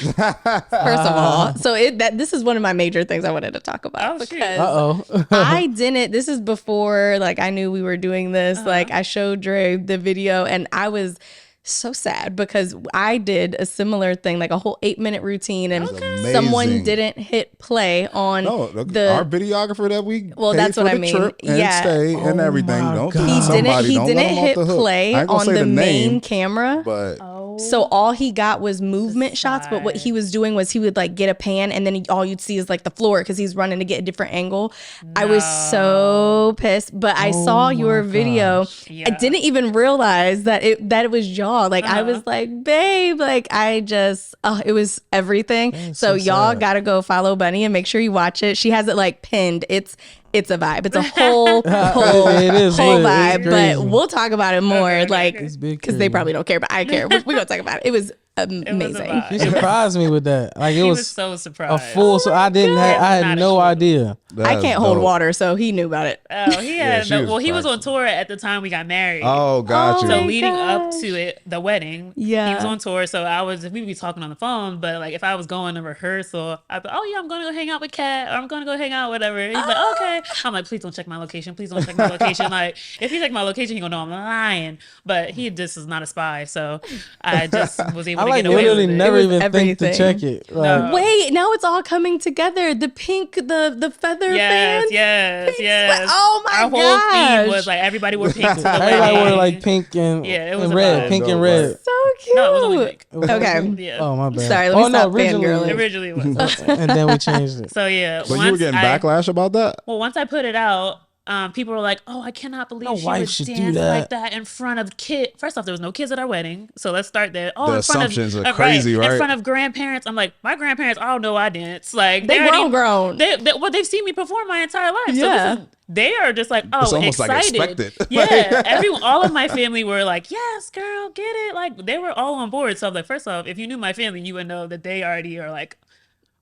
First of all, so this is one of my major things I wanted to talk about Oh, shoot. because uh-oh. I didn't. This is before like I knew we were doing this. Like I showed Dre the video, and I was so sad because I did a similar thing, like a whole 8-minute routine, and Amazing. someone didn't hit play on No, our videographer that we Well, paid that's for what I the mean. trip and Yeah. stay and Oh everything. my Don't God. delete he somebody. didn't Don't let hit them off the hook. play I ain't gonna on say the main name, camera. but So all he got was movement shots, but what side. he was doing was he would like get a pan and then all you'd see is like the floor because he's running to get a different angle. I was so pissed, but I saw your video. Yeah. I didn't even realize that it was y'all. Like I was like, babe, like I just, it was everything. So y'all sad. gotta go follow Bunny and make sure you watch it. She has it like pinned. It's a vibe. It's a whole It is whole lit. It's vibe. But crazy. we'll talk about it more, like It's big because they crazy. probably don't care, but I care. We're gonna talk about it. It was amazing. vibe. You surprised me with that. Like, it He was was so a surprised. full, so I didn't have, I Not had a no clue. idea. I that's can't hold dope. water, so he knew about it. Oh, he had. she was Well, he was on practicing. tour at the time we got married. Oh, got Oh, you. So my leading up gosh. to it, the wedding, Yeah. he was on tour. So we would be talking on the phone, but like if I was going to rehearsal, I'd be, oh yeah, I'm going to go hang out with Kat, or I'm going to go hang out, whatever. And he's like, okay. I'm like, please don't check my location. Please don't check my location. Like if he checked my location, he gonna know I'm lying. But he just is not a spy, so I just was able I to like get away literally with it. never was even think everything. to check it. Like, Wait, now it's all coming together. The pink, the feather Yes, fans. yes, yes. Oh my Our whole gosh. theme was like everybody wore pink to the everybody wedding. wore like pink and, Yeah, it was and a red, vibe. pink and No, red. So cute. No, it was only pink. Okay. Yeah. Oh, my bad. Sorry, let me stop originally, fangirling. Originally it was. and then we changed it. So yeah. But you were getting backlash about that? Well, once I put it out, people were like, "Oh, I cannot believe No she wife would should do dance that. like that in front of kids." First off, there was no kids at our wedding, so let's start there. Oh, The in front assumptions of are crazy, right? in front of grandparents. I'm like, my grandparents all know I dance. Like They grown. They've seen me perform my entire life. Yeah. So they are just like, oh, It's almost like excited. expected. Yeah, all of my family were like, yes, girl, get it. Like they were all on board. So I'm like, first off, if you knew my family, you would know that they already are like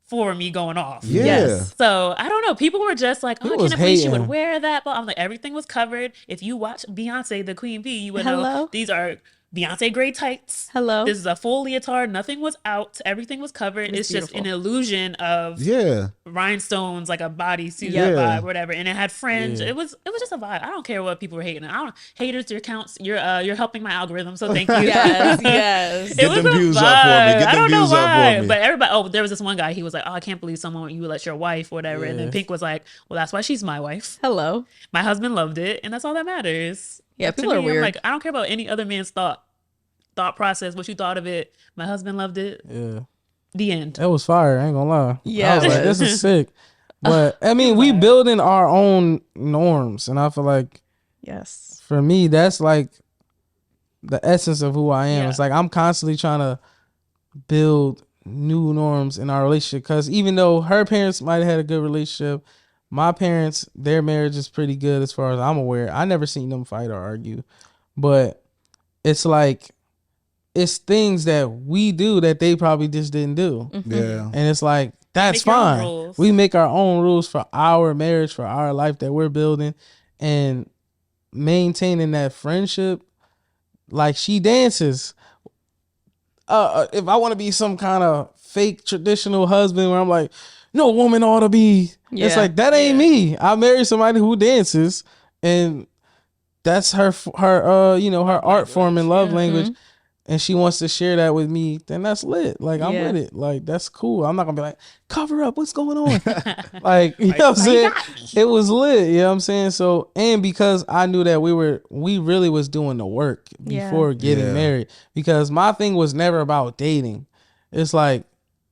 for me going off. Yeah. Yes. So I don't know. People were just like, "Oh, I People was can't believe she hating. would wear that." But I'm like, everything was covered. If you watch Beyonce, the Queen Bee, you would Hello? know these are Beyonce gray tights. Hello? This is a full leotard. Nothing was out. Everything was covered. It's just an beautiful. illusion of Yeah. rhinestones, like a bodysuit Yeah. vibe, whatever. And it had fringe. Yeah. It was just a vibe. I don't care what people were hating. I don't haters. Your counts. You're helping my algorithm. So thank you. Yes, yes. It Get was them a views vibe. up for me. Get I them don't know views up why, for me. but everybody. Oh, there was this one guy. He was like, "Oh, I can't believe someone you would let your wife, whatever." And then Yeah. Pink was like, "Well, that's why she's my wife. Hello. My husband loved it, and that's all that matters." Yeah, To people are me, weird. I'm like, I don't care about any other man's thought process. What you thought of it. My husband loved it. Yeah. The end. That was fire. I ain't gonna lie. Yeah, I was it like, was. this is sick. But I mean, we building our own norms, and I feel like Yes. for me, that's like the essence of who I am. Yeah. It's like I'm constantly trying to build new norms in our relationship. Because even though her parents might have had a good relationship, my parents, their marriage is pretty good as far as I'm aware. I never seen them fight or argue, but it's like it's things that we do that they probably just didn't do, Yeah. and it's like that's Make your own fine. rules. We make our own rules for our marriage, for our life that we're building, and maintaining that friendship. Like she dances. If I want to be some kind of fake traditional husband where I'm like, no woman ought to be. It's Yeah. like that ain't me. I married somebody who dances, and that's her her art form and love language, and she wants to share that with me. Then that's lit. Like I'm Yeah. with it. Like that's cool. I'm not gonna be like, cover up. What's going on? Like you know what I'm saying? It was lit. You know what I'm saying? So and because I knew that we really was doing the work Yeah. before getting Yeah. married. Because my thing was never about dating. It's like,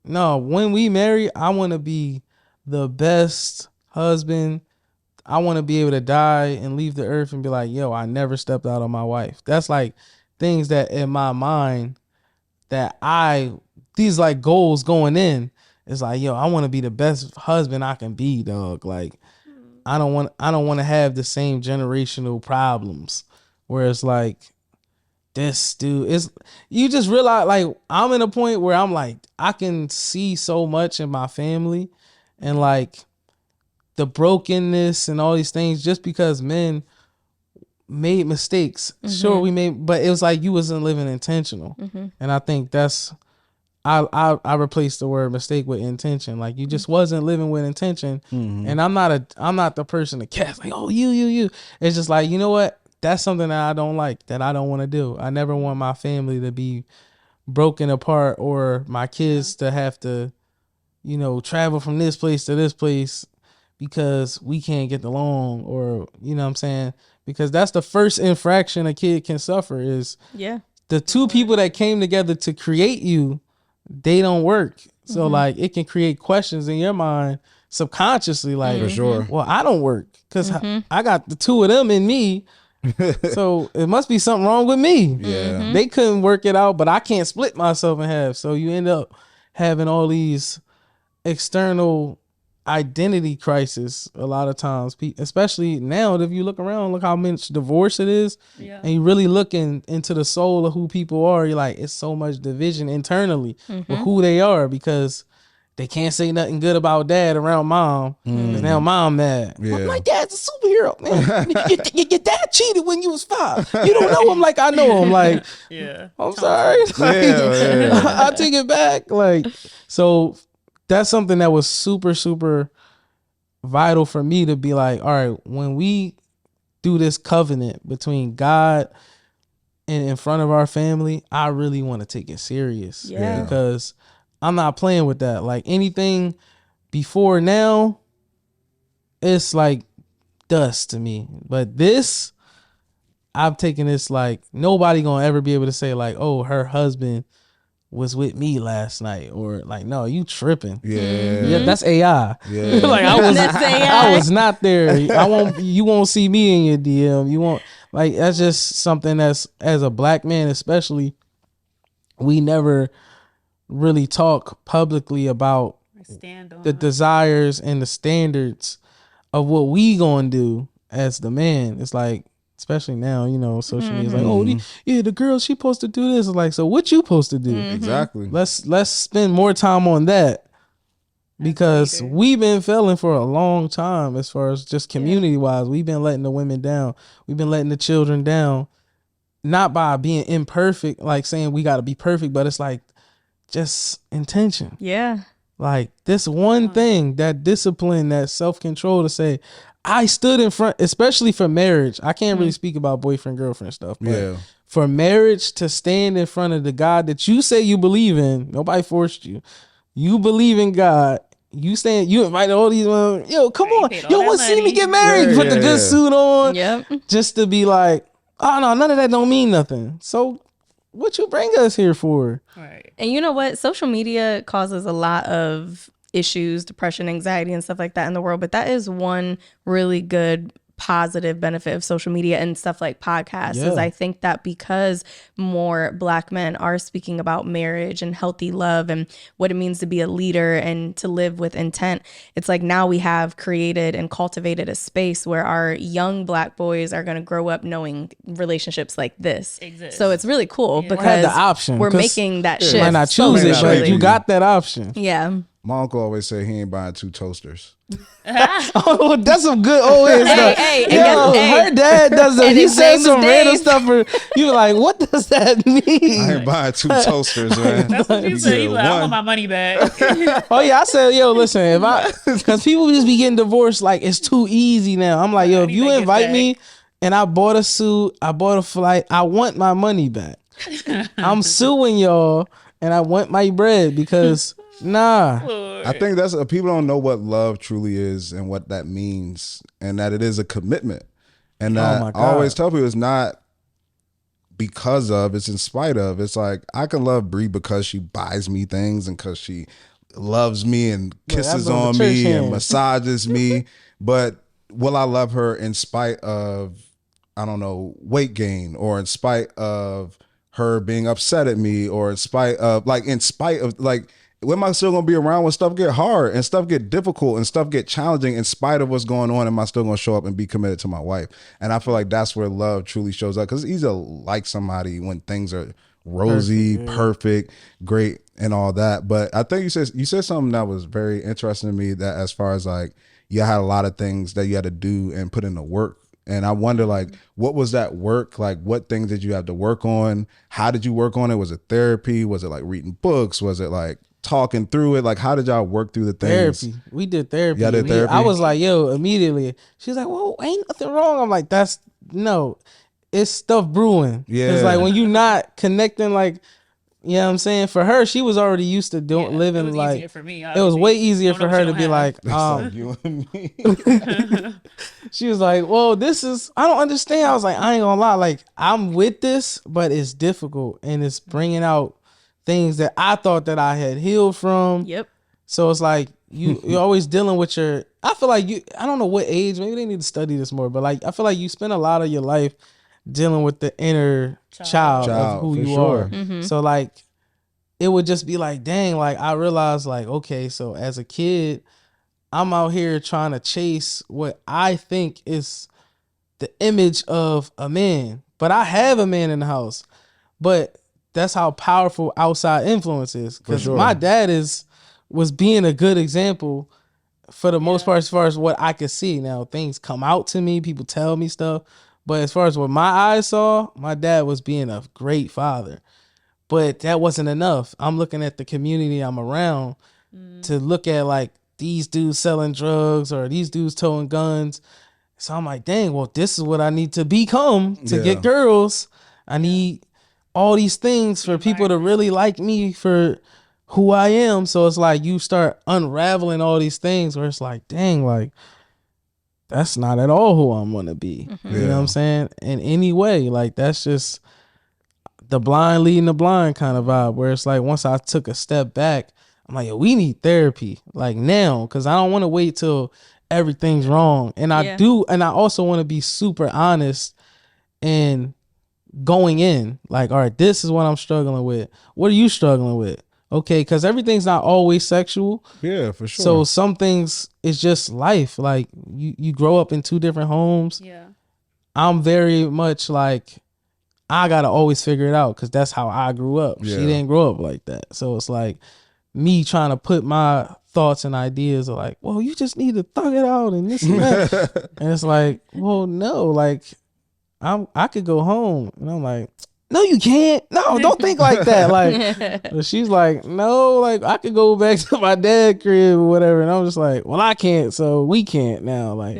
no, when we marry, I want to be the best husband. I want to be able to die and leave the earth and be like, yo, I never stepped out on my wife. That's like things that in my mind that these like goals going in. It's like, yo, I want to be the best husband I can be, dog. Like, I don't want to have the same generational problems where it's like, this dude is, you just realize like I'm in a point where I'm like, I can see so much in my family and like the brokenness and all these things just because men made mistakes. Sure, we made, but it was like you wasn't living intentional. And I think that's I replaced the word mistake with intention. Like you just wasn't living with intention. And I'm not the person to cast like, oh, you. It's just like, you know what? That's something that I don't like, that I don't want to do. I never want my family to be broken apart or my kids to have to, travel from this place to this place because we can't get along, or, you know what I'm saying? Because that's the first infraction a kid can suffer is Yeah. the two people that came together to create you, they don't work. So like it can create questions in your mind subconsciously, like, For sure. well, I don't work because I got the two of them in me. So it must be something wrong with me. Yeah. They couldn't work it out, but I can't split myself in half. So you end up having all these external identity crisis a lot of times, especially now. If you look around, look how much divorce it is, Yeah. and you really looking into the soul of who people are. You're like, it's so much division internally with who they are because they can't say nothing good about dad around mom because now mom mad. Yeah. My dad's a superhero, man. your dad cheated when you was 5. You don't know him like I know him. Like, Yeah. I'm sorry. Like, Yeah. I take it back. Like, so that's something that was super, super vital for me to be like, all right, when we do this covenant between God and in front of our family, I really want to take it serious. Yeah. Because I'm not playing with that. Like anything before now, it's like dust to me. But this, I'm taking this like nobody gonna ever be able to say like, oh, her husband was with me last night, or like, no, you tripping. Yeah. That's AI. Yeah. Like That's AI. I was not there. You won't see me in your DM. You won't, like, that's just something that's, as a black man especially, we never really talk publicly about Stand on the desires and the standards of what we gonna do as the man. It's like, especially now, you know, social media is like, oh, the girl, she supposed to do this. It's like, so what you supposed to do? Exactly. Let's spend more time on that, because we've been failing for a long time as far as just community wise. We've been letting the women down. We've been letting the children down, not by being imperfect, like saying we got to be perfect, but it's like just intention. Yeah. Like this one thing, that discipline, that self-control to say, I stood in front, especially for marriage. I can't really speak about boyfriend, girlfriend stuff, but for marriage, to stand in front of the God that you say you believe in, nobody forced you. You believe in God. You stand, you invite all these, yo, come on. You want to see me get married? Put the good suit on. Yep. Just to be like, oh no, none of that don't mean nothing. So what you bring us here for? Right. And you know what? Social media causes a lot of issues, depression, anxiety, and stuff like that in the world. But that is one really good positive benefit of social media and stuff like podcasts. Is I think that because more black men are speaking about marriage and healthy love and what it means to be a leader and to live with intent, it's like now we have created and cultivated a space where our young black boys are going to grow up knowing relationships like this exist. So it's really cool because had the option, we're making that shift. You might not choose it, but you got that option. Yeah. My uncle always said he ain't buying 2 toasters. Oh, that's some good old head stuff. Her dad does that. He said some random stuff. You were like, what does that mean? I ain't buying 2 toasters, man. That's what you said. He's like, I want my money back. Oh yeah, I said, yo, listen, because people just be getting divorced like it's too easy now. I'm like, yo, if you invite me and I bought a suit, I bought a flight, I want my money back. I'm suing y'all and I want my bread because. Nah, I think that's people don't know what love truly is and what that means, and that it is a commitment. And I always tell people it's not because of, it's in spite of. It's like I can love Bre because she buys me things and because she loves me and kisses on me and massages me. But will I love her in spite of, I don't know, weight gain, or in spite of her being upset at me, or in spite of when am I still gonna be around when stuff get hard and stuff get difficult and stuff get challenging? In spite of what's going on, am I still gonna show up and be committed to my wife? And I feel like that's where love truly shows up, because it's easy to like somebody when things are rosy, perfect, great, and all that. But I think you said something that was very interesting to me, that as far as like you had a lot of things that you had to do and put in the work. And I wonder, like, what was that work? Like, what things did you have to work on? How did you work on it? Was it therapy? Was it like reading books? Was it like talking through it? Like, how did y'all work through the things? Therapy. We did therapy. Y'all did therapy? I was like, yo, immediately. She's like, well, ain't nothing wrong. I'm like, it's stuff brewing. Yeah. It's like when you not connecting, like, you know what I'm saying? For her, she was already used to living like, for me, it was way easier for her to be like, you and me. she was like, well, I don't understand. I was like, I ain't gonna lie. Like, I'm with this, but it's difficult. And it's bringing out things that I thought that I had healed from. Yep. So it's like, you're always dealing with I feel like I don't know what age, maybe they need to study this more, but like, I feel like you spend a lot of your life dealing with the inner child of who you are. Mm-hmm. So like, it would just be like, dang, like I realized like, okay, so as a kid, I'm out here trying to chase what I think is the image of a man, but I have a man in the house. But that's how powerful outside influence is. Because my dad was being a good example for the most part, as far as what I could see. Now things come out to me, people tell me stuff, but as far as what my eyes saw, my dad was being a great father. But that wasn't enough. I'm looking at the community I'm around to look at like these dudes selling drugs or these dudes towing guns. So I'm like, dang, well, this is what I need to become to get girls. I need all these things for people to really like me for who I am. So it's like you start unraveling all these things where it's like, dang, like that's not at all who I'm gonna be. You know what I'm saying? In any way, like that's just the blind leading the blind kind of vibe, where it's like once I took a step back, I'm like, yo, we need therapy like now, because I don't want to wait till everything's wrong. And I do, and I also want to be super honest and going in like, all right, this is what I'm struggling with. What are you struggling with? Okay, because everything's not always sexual. Yeah, for sure. So some things it's just life. Like you grow up in two different homes. Yeah. I'm very much like, I gotta always figure it out because that's how I grew up. Yeah. She didn't grow up like that. So it's like me trying to put my thoughts and ideas are like, well, you just need to thug it out and this and that. And it's like, well, no, like I could go home. And I'm like, no, you can't. No, don't think like that. Like, but she's like, no, like I could go back to my dad's crib or whatever. And I'm just like, well, I can't, so we can't now. Like,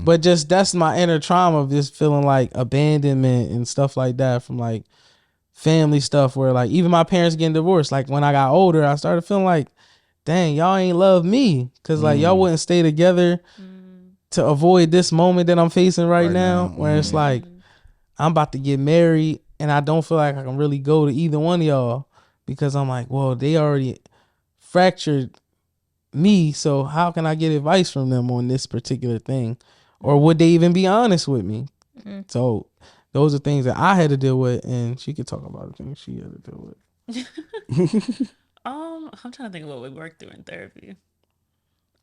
but just that's my inner trauma of just feeling like abandonment and stuff like that from like family stuff where like even my parents getting divorced. Like when I got older, I started feeling like, dang, y'all ain't love me because like y'all wouldn't stay together to avoid this moment that I'm facing right now where it's like I'm about to get married. And I don't feel like I can really go to either one of y'all because I'm like, well, they already fractured me. So how can I get advice from them on this particular thing? Or would they even be honest with me? So those are things that I had to deal with. And she could talk about the things she had to deal with. I'm trying to think of what we worked through in therapy.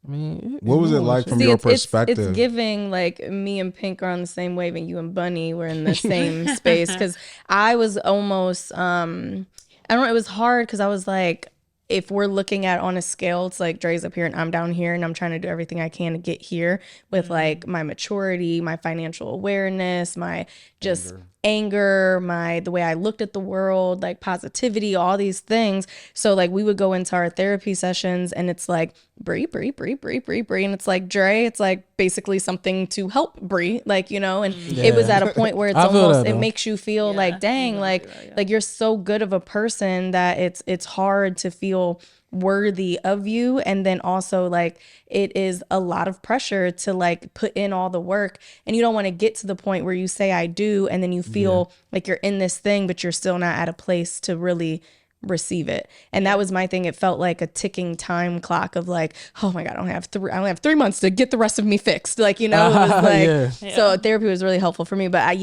I mean, what was it like from your perspective? It's giving like me and Pink are on the same wave, and you and Bunny were in the same space. Because I was almost, I don't know, it was hard because I was like, if we're looking at on a scale, it's like Dre's up here and I'm down here, and I'm trying to do everything I can to get here with like my maturity, my financial awareness, my just anger, the way I looked at the world, like positivity, all these things. So like we would go into our therapy sessions and it's like Bre. And it's like Dre, it's like basically something to help Bre, like, you know, and it was at a point where it's almost, it makes you feel like, dang, like you're so good of a person that it's hard to feel worthy of you. And then also like it is a lot of pressure to like put in all the work, and you don't want to get to the point where you say I do and then you feel like you're in this thing but you're still not at a place to really receive it. And that was my thing. It felt like a ticking time clock of like, oh my god, I only have 3 months to get the rest of me fixed, like, you know. It was like so therapy was really helpful for me. But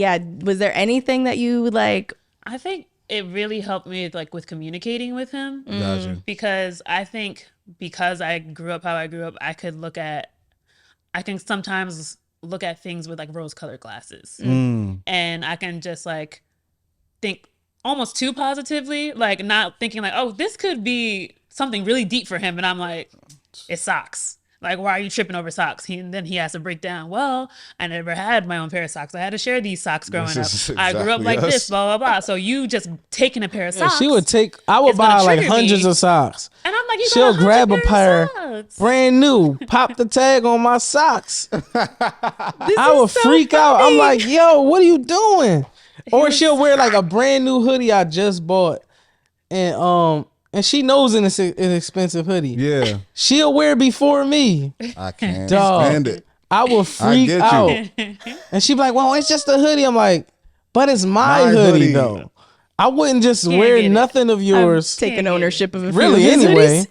was there anything that you like? I think it really helped me like with communicating with him. Gotcha. Because I think because I grew up how I grew up, I can sometimes look at things with like rose-colored glasses. And I can just like think almost too positively, like not thinking like, oh, this could be something really deep for him. And I'm like, it's socks. Like, why are you tripping over socks? And then he has to break down, well, I never had my own pair of socks. I had to share these socks growing up. Exactly I grew up like this, blah, blah, blah. So you just taking a pair of socks. She would I would buy like hundreds of socks. And I'm like, she'll grab a pair brand new, pop the tag on my socks. I would freak out. I'm like, yo, what are you doing? Or she'll wear like a brand new hoodie I just bought. And she knows it's an expensive hoodie. Yeah. She'll wear it before me. I can't Dog. stand it. I will freak out. And she'd be like, well, it's just a hoodie. I'm like, but it's my hoodie though. I wouldn't just wear nothing of yours. Taking ownership of it. Really, anyway.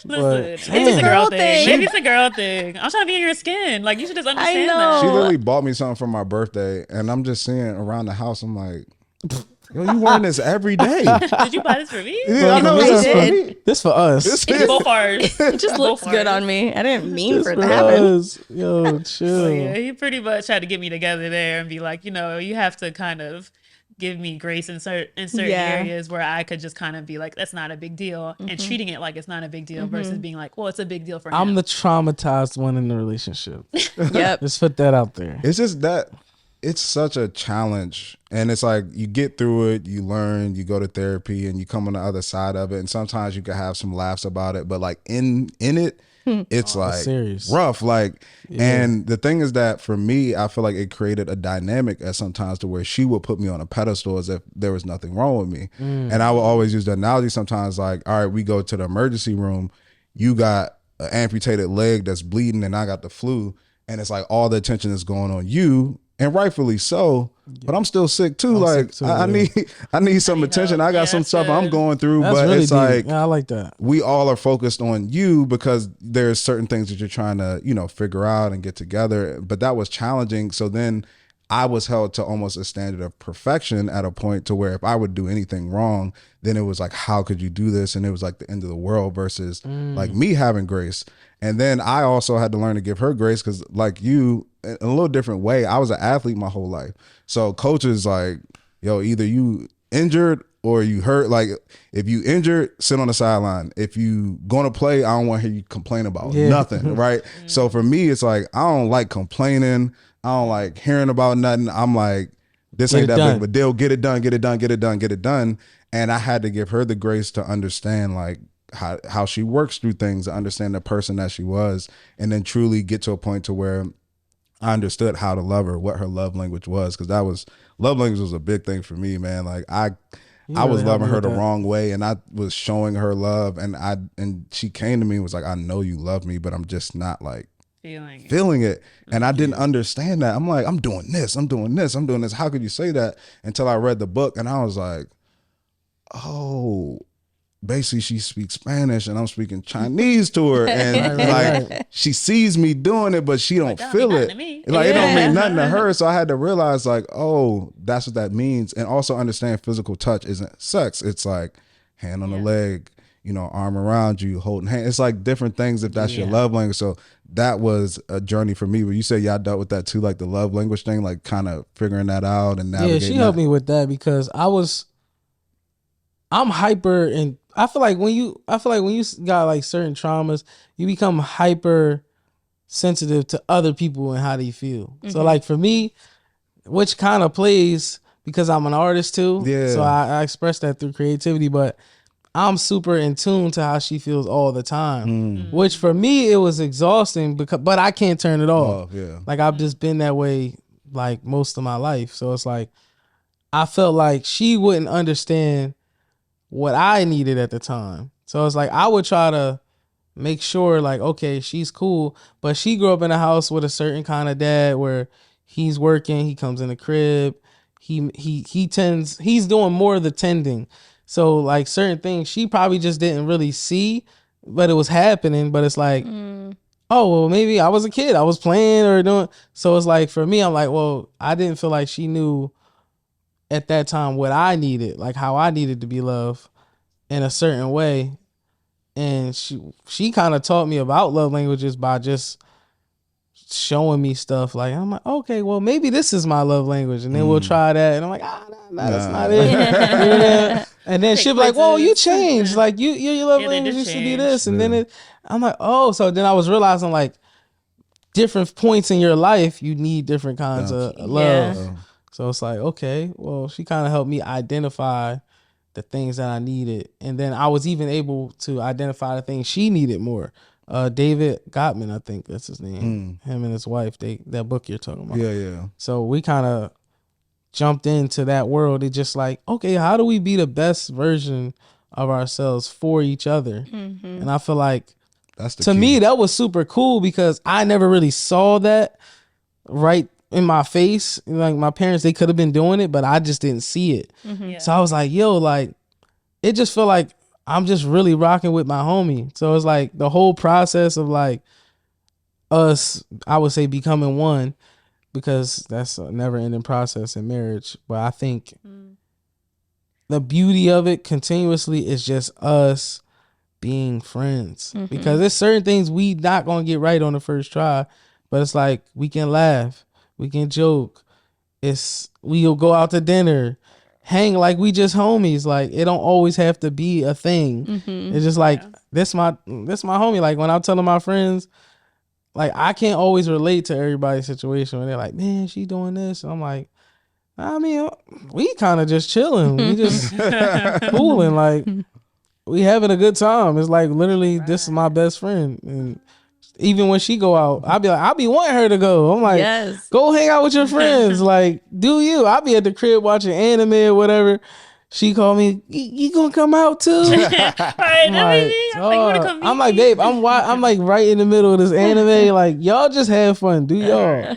Listen, maybe it's a girl thing. Maybe it's a girl thing. I'm trying to be in your skin. Like, you should just understand that. She literally bought me something for my birthday, and I'm just seeing around the house. I'm like, yo, you wearing this every day. Did you buy this for me? Yeah, I know I did. This for us. It's both ours. It just looks good on me. I didn't mean for it to happen. happen. Yo, chill. So yeah, he pretty much had to get me together there and be like, you know, you have to kind of give me grace in certain areas where I could just kind of be like, that's not a big deal, and treating it like it's not a big deal versus being like, well, it's a big deal for him. I'm the traumatized one in the relationship. Yep. Just put that out there. It's just that it's such a challenge, and it's like you get through it, you learn, you go to therapy, and you come on the other side of it, and sometimes you can have some laughs about it, but like in it, it's like serious. rough, like and the thing is that for me, I feel like it created a dynamic at sometimes to where she would put me on a pedestal as if there was nothing wrong with me. And I would always use the analogy sometimes like, all right, we go to the emergency room, you got an amputated leg that's bleeding and I got the flu, and it's like all the attention is going on you, and rightfully so. But I'm still sick too. I'm like sick too, I need some attention. I got some stuff I'm going through, That's but really it's deep. like Yeah, I like that. we all are focused on you because there's certain things that you're trying to, figure out and get together. But that was challenging. So then I was held to almost a standard of perfection at a point to where if I would do anything wrong, then it was like, how could you do this? And it was like the end of the world versus like me having grace. And then I also had to learn to give her grace because like you, in a little different way, I was an athlete my whole life. So coaches like, yo, either you injured or you hurt. Like if you injured, sit on the sideline. If you going to play, I don't want to hear you complain about nothing, right? So for me, it's like, I don't like complaining. I don't like hearing about nothing. I'm like, this ain't that big of a deal. Get it done, get it done, get it done, get it done. And I had to give her the grace to understand like how she works through things, to understand the person that she was, and then truly get to a point to where I understood how to love her, what her love language was. Cause love language was a big thing for me, man. Like I was loving her the wrong way and I was showing her love and she came to me and was like, I know you love me, but I'm just not like feeling it. And I didn't understand that. I'm like, I'm doing this. How could you say that? Until I read the book and I was like, oh, basically she speaks Spanish and I'm speaking Chinese to her. And she sees me doing it, but she don't feel it. Like it don't mean nothing to her. So I had to realize like, oh, that's what that means. And also understand physical touch isn't sex. It's like hand on the leg, arm around you, holding hand. It's like different things if that's your love language. So that was a journey for me. Where you say y'all dealt with that too, like the love language thing, like kind of figuring that out and navigating. Yeah, she helped me with that because I'm hyper, and I feel like when you got like certain traumas, you become hyper sensitive to other people and how they feel. Mm-hmm. So like for me, which kind of plays because I'm an artist too. Yeah. So I express that through creativity, but I'm super in tune to how she feels all the time, which for me, it was exhausting but I can't turn it off. Yeah. Like I've just been that way like most of my life. So it's like, I felt like she wouldn't understand what I needed at the time. So it's like, I would try to make sure like, okay, she's cool, but she grew up in a house with a certain kind of dad where he's working, he comes in the crib, he's doing more of the tending. So like certain things she probably just didn't really see, but it was happening. But it's like, oh, well, maybe I was a kid. I was playing or doing. So it's like, for me, I'm like, well, I didn't feel like she knew at that time what I needed, like how I needed to be loved in a certain way. And she kind of taught me about love languages by just showing me stuff. Like, I'm like, okay, well, maybe this is my love language. And then we'll try that. And I'm like, nah, that's not it. Yeah. And then she'll be like, whoa, you changed. Like, your love language used to be this. And then I'm like, oh. So then I was realizing, like, different points in your life, you need different kinds of love. Yeah. So it's like, okay, well, she kind of helped me identify the things that I needed. And then I was even able to identify the things she needed more. David Gottman, I think that's his name. Him and his wife, that book you're talking about. Yeah. So we kind of jumped into that world. It's just like, okay, how do we be the version of ourselves for each other? Mm-hmm. And I feel like to me, that was super cool because I never really saw that right in my face. Like my parents, they could have been doing it, but I just didn't see it. Mm-hmm. Yeah. So I was like, yo, like, it just felt like I'm just really rocking with my homie. So it's like the whole process of like us, I would say, becoming one, because that's a never ending process in marriage. But I think the beauty of it continuously is just us being friends, because there's certain things we not going to get right on the first try, but it's like we can laugh, we can joke, we'll go out to dinner, hang like we just homies. Like it don't always have to be a thing. It's just like this my homie. Like when I'm telling my friends, like I can't always relate to everybody's situation when they're like, man, she doing this, and I'm like, I mean, we kind of just chilling, we just fooling, like we having a good time. It's like literally this is my best friend. And even when she go out, I'll be wanting her to go. I'm like, go hang out with your friends. Like, do you? I'll be at the crib watching anime or whatever. She called me, you gonna come out too? I'm like, babe, I'm like right in the middle of this anime. Like, y'all just have fun. Do y'all?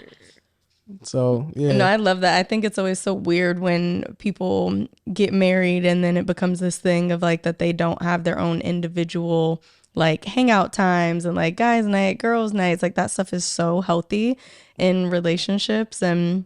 So yeah. No, I love that. I think it's always so weird when people get married and then it becomes this thing of like that they don't have their own individual like hangout times and like guys night, girls nights. Like that stuff is so healthy in relationships, and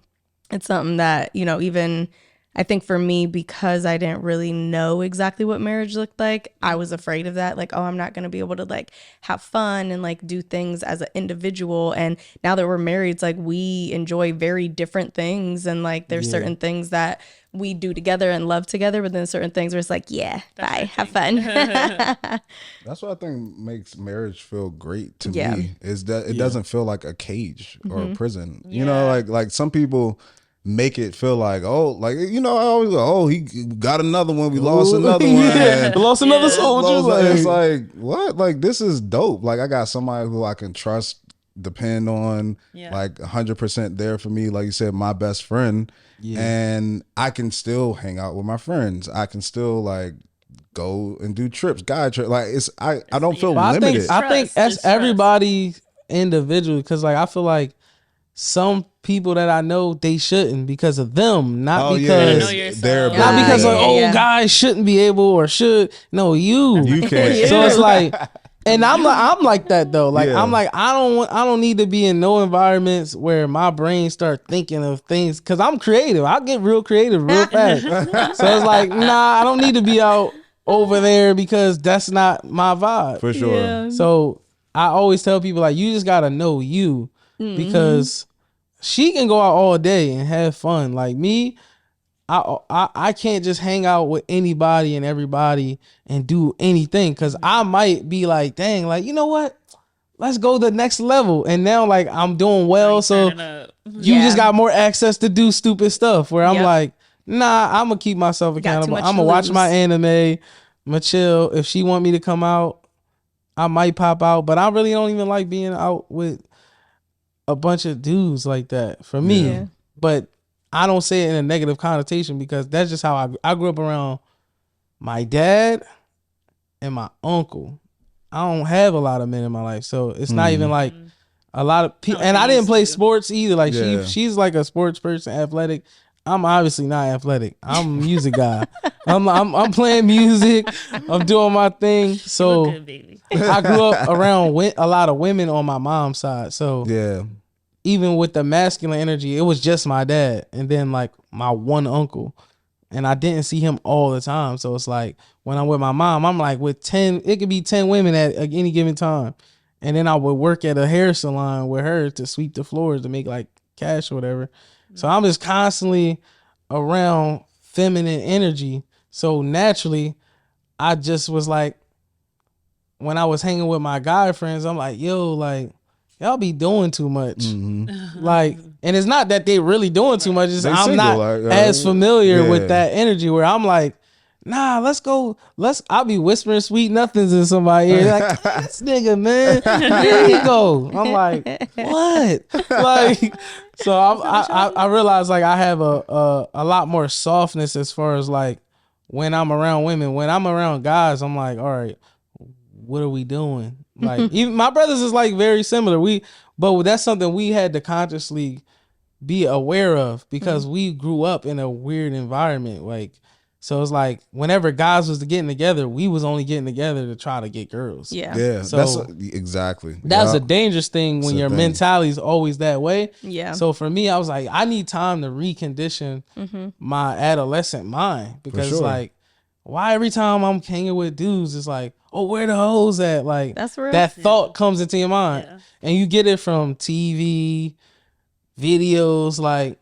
it's something that, you know, even I think for me, because I didn't really know exactly what marriage looked like, I was afraid of that. Like, oh, I'm not going to be able to like have fun and like do things as an individual. And now that we're married, it's like we enjoy very different things. And like there's certain things that we do together and love together, but then certain things where it's like, yeah, bye, have fun. That's what I think makes marriage feel great to Yeah. me, is that it doesn't feel like a cage or a prison. You know, like some people make it feel like, oh, like, you know, I always go, oh, he got another one, we lost another one. Yeah, lost another soldier. It's like, what? Like, this is dope. Like, I got somebody who I can trust, depend on, like 100% there for me. Like you said, my best friend. Yeah. And I can still hang out with my friends. I can still like go and do trips, guide trips. Like I don't feel limited. I think that's everybody individually, because like I feel like some people that I know, they shouldn't because of them, not because they're not because like, guys shouldn't be able or should. No, you can't. So it's like, and I'm like that though. Like I'm like I don't need to be in no environments where my brain start thinking of things, because I'm creative. I get real creative real fast. So it's like, nah, I don't need to be out over there because that's not my vibe. For sure. Yeah. So I always tell people like, you just gotta know you, because she can go out all day and have fun. Like me, I can't just hang out with anybody and everybody and do anything, because I might be like, dang, like, you know what? Let's go to the next level. And now like I'm doing well, so you just got more access to do stupid stuff where I'm like, nah, I'm gonna keep myself accountable. I'm gonna watch my anime, I'm gonna chill. If she want me to come out, I might pop out, but I really don't even like being out with a bunch of dudes like that for me. Yeah. But I don't say it in a negative connotation, because that's just how I grew up around my dad and my uncle. I don't have a lot of men in my life, so it's not even like a lot of people. And I didn't play sports either. Like she's like a sports person, athletic. I'm obviously not athletic. I'm a music guy. I'm playing music. I'm doing my thing. So good, baby. I grew up around a lot of women on my mom's side. So even with the masculine energy, it was just my dad and then like my one uncle, and I didn't see him all the time. So it's like when I'm with my mom, I'm like with 10, it could be 10 women at any given time. And then I would work at a hair salon with her to sweep the floors to make like cash or whatever. So I'm just constantly around feminine energy. So naturally, I just was like, when I was hanging with my guy friends, I'm like, yo, like, y'all be doing too much. Like, and it's not that they really doing too much. It's I'm not as familiar with that energy where I'm like, nah, let's go. I'll be whispering sweet nothings in somebody's ear. Like, this nigga, man, there you go. I'm like, what? Like, so I realized like I have a lot more softness as far as like when I'm around women. When I'm around guys, I'm like, all right, what are we doing? Like, even my brothers is like very similar. But that's something we had to consciously be aware of, because we grew up in a weird environment. Like, so it's like whenever guys was getting together, we was only getting together to try to get girls. Yeah. So that's exactly. That's a dangerous thing when your mentality is always that way. Yeah. So for me, I was like, I need time to recondition my adolescent mind, because it's like, why every time I'm hanging with dudes, it's like, oh, where the hoes at? Like, that's real. That thought comes into your mind, and you get it from TV, videos. Like,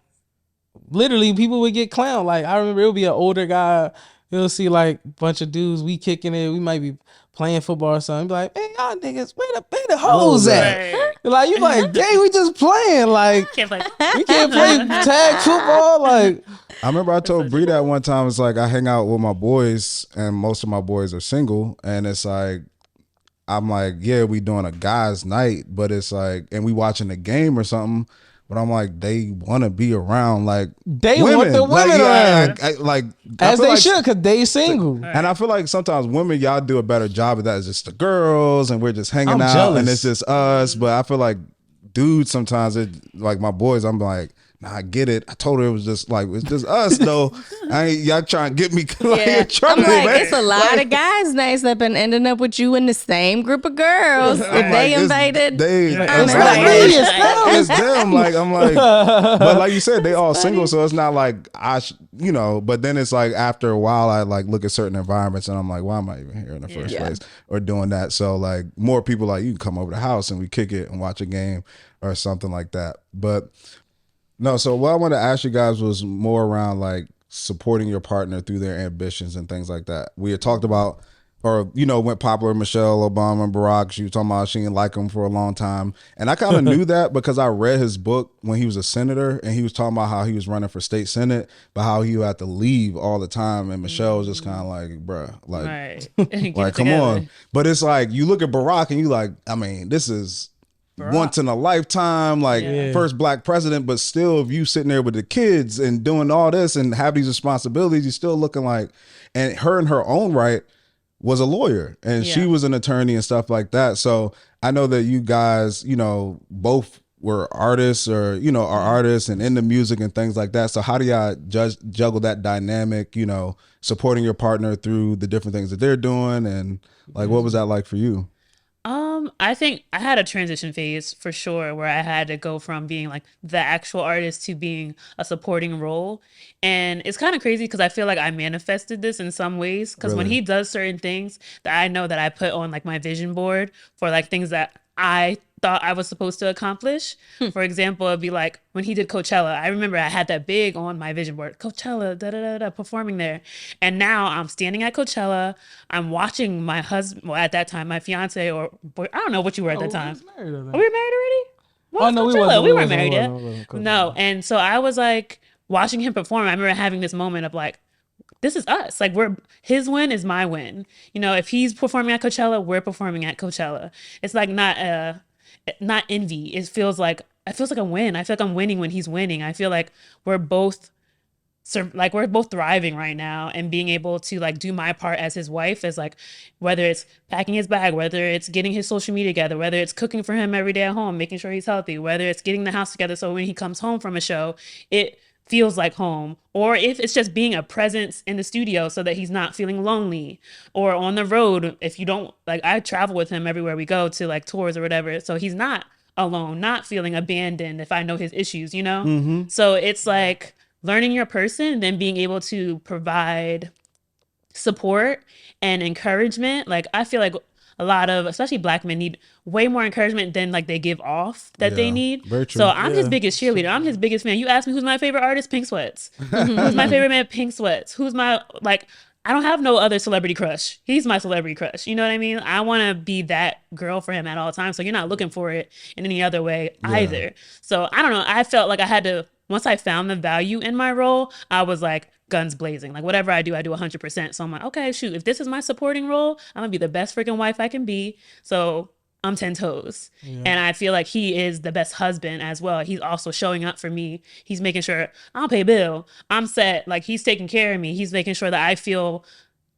literally, people would get clowned. Like, I remember it would be an older guy. You'll see like a bunch of dudes. We kicking it. We might be playing football or something. Be like, man, y'all niggas, where the hoes at? Right. Like, you like, dang, we just playing. Like, we can't play tag football. Like, I remember I told Bre that one time. It's like I hang out with my boys, and most of my boys are single, and it's like I'm like, yeah, we doing a guys' night, but it's like, and we watching a game or something. But I'm like, they want to be around like they women. want the women around, as they should, because they single. And I feel like sometimes women, y'all do a better job of that. It's just the girls, and we're just hanging out, jealous. And it's just us. But I feel like dudes sometimes, like my boys, I'm like, Nah, I get it. I told her it was just like, it's just us though. I ain't y'all trying to get me like in trouble, I'm like, man. it's a lot of guys nice that been ending up with you in the same group of girls. If they invited, it's I'm not me, invited. it's them. Like I'm like, but like you said, they all single, so it's not like you know. But then it's like after a while, I like look at certain environments and I'm like, why am I even here in the first place or doing that? So like more people like you can come over the house and we kick it and watch a game or something like that. But no, so what I want to ask you guys was more around like supporting your partner through their ambitions and things like that. We had talked about, or you know, went popular, Michelle Obama and Barack. She was talking about she didn't like him for a long time, and I kind of knew that because I read his book when he was a senator, and he was talking about how he was running for state senate, but how he had to leave all the time, and Michelle was just kind of like, bruh, like, like come on. But it's like you look at Barack and you like, I mean, this is once in a lifetime, like first black president, but still if you sitting there with the kids and doing all this and have these responsibilities, you're still looking like, and her in her own right was a lawyer and she was an attorney and stuff like that. So I know that you guys, you know, both were artists or, you know, are artists and into music and things like that. So how do y'all juggle that dynamic, you know, supporting your partner through the different things that they're doing? And like, what was that like for you? I think I had a transition phase for sure where I had to go from being like the actual artist to being a supporting role. And it's kind of crazy because I feel like I manifested this in some ways because when he does certain things that I know that I put on like my vision board for like things that I thought I was supposed to accomplish. For example, it'd be like when he did Coachella. I remember I had that big on my vision board, Coachella, performing there. And now I'm standing at Coachella. I'm watching my husband, well, at that time, my fiance or boy, I don't know what you were at that time. Are we married already? Oh, no, we weren't married yet. No. And so I was like watching him perform. I remember having this moment of like, this is us. Like his win is my win. You know, if he's performing at Coachella, we're performing at Coachella. It's like not envy. It feels like a win. I feel like I'm winning when he's winning. I feel like we're both thriving right now and being able to like do my part as his wife is like, whether it's packing his bag, whether it's getting his social media together, whether it's cooking for him every day at home, making sure he's healthy, whether it's getting the house together so when he comes home from a show, it feels like home, or if it's just being a presence in the studio so that he's not feeling lonely, or on the road. If you don't like, I travel with him everywhere we go to like tours or whatever, so he's not alone, not feeling abandoned if I know his issues, you know. So it's like learning your person and then being able to provide support and encouragement. Like I feel like a lot of especially black men need way more encouragement than like they give off that they need. So I'm his biggest cheerleader. I'm his biggest fan. You ask me who's my favorite artist, Pink Sweats. Who's my favorite man, Pink Sweats. Who's my like, I don't have no other celebrity crush. He's my celebrity crush. You know what I mean? I want to be that girl for him at all times. So you're not looking for it in any other way either. So I don't know. I felt like I had to, once I found the value in my role, I was like, guns blazing. Like whatever I do 100%. So I'm like, okay, shoot, if this is my supporting role, I'm gonna be the best freaking wife I can be. So I'm 10 toes. And I feel like he is the best husband as well. He's also showing up for me. He's making sure I'll pay bill. I'm set. Like he's taking care of me. He's making sure that I feel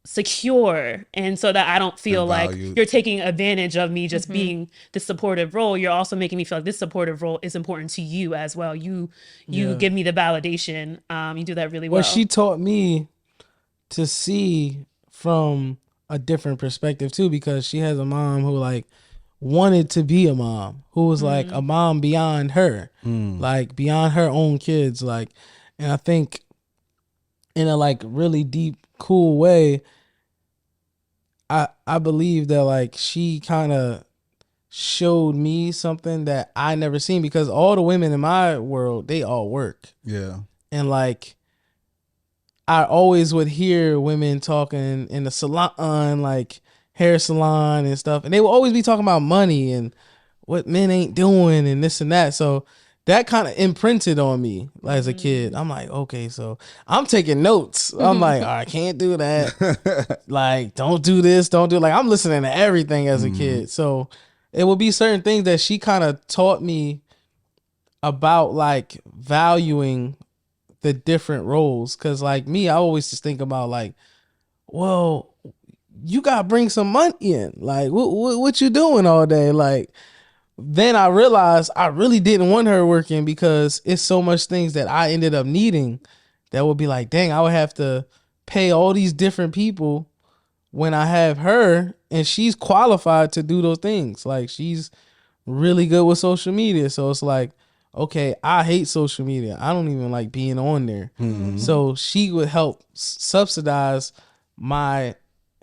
secure, and so that I don't feel like you're taking advantage of me just being the supportive role. You're also making me feel like this supportive role is important to you as well. You give me the validation. You do that really well. Well, she taught me to see from a different perspective too, because she has a mom who like wanted to be a mom, who was like a mom beyond her, like beyond her own kids. Like, and I think in a like really deep, cool way, I believe that like she kind of showed me something that I never seen, because all the women in my world, they all work. Yeah. And like I always would hear women talking in the salon, like hair salon and stuff, and they will always be talking about money and what men ain't doing and this and that. So that kind of imprinted on me as a kid. I'm like, okay, so I'm taking notes. I'm like, I can't do that. Like, don't do this, don't do, like, I'm listening to everything as a kid. So it would be certain things that she kind of taught me about like valuing the different roles. Cause like me, I always just think about like, well, you gotta bring some money in. Like, what you doing all day? Like, then I realized I really didn't want her working because it's so much things that I ended up needing that would be like, dang, I would have to pay all these different people when I have her and she's qualified to do those things. Like she's really good with social media. So it's like, okay, I hate social media. I don't even like being on there. So she would help subsidize my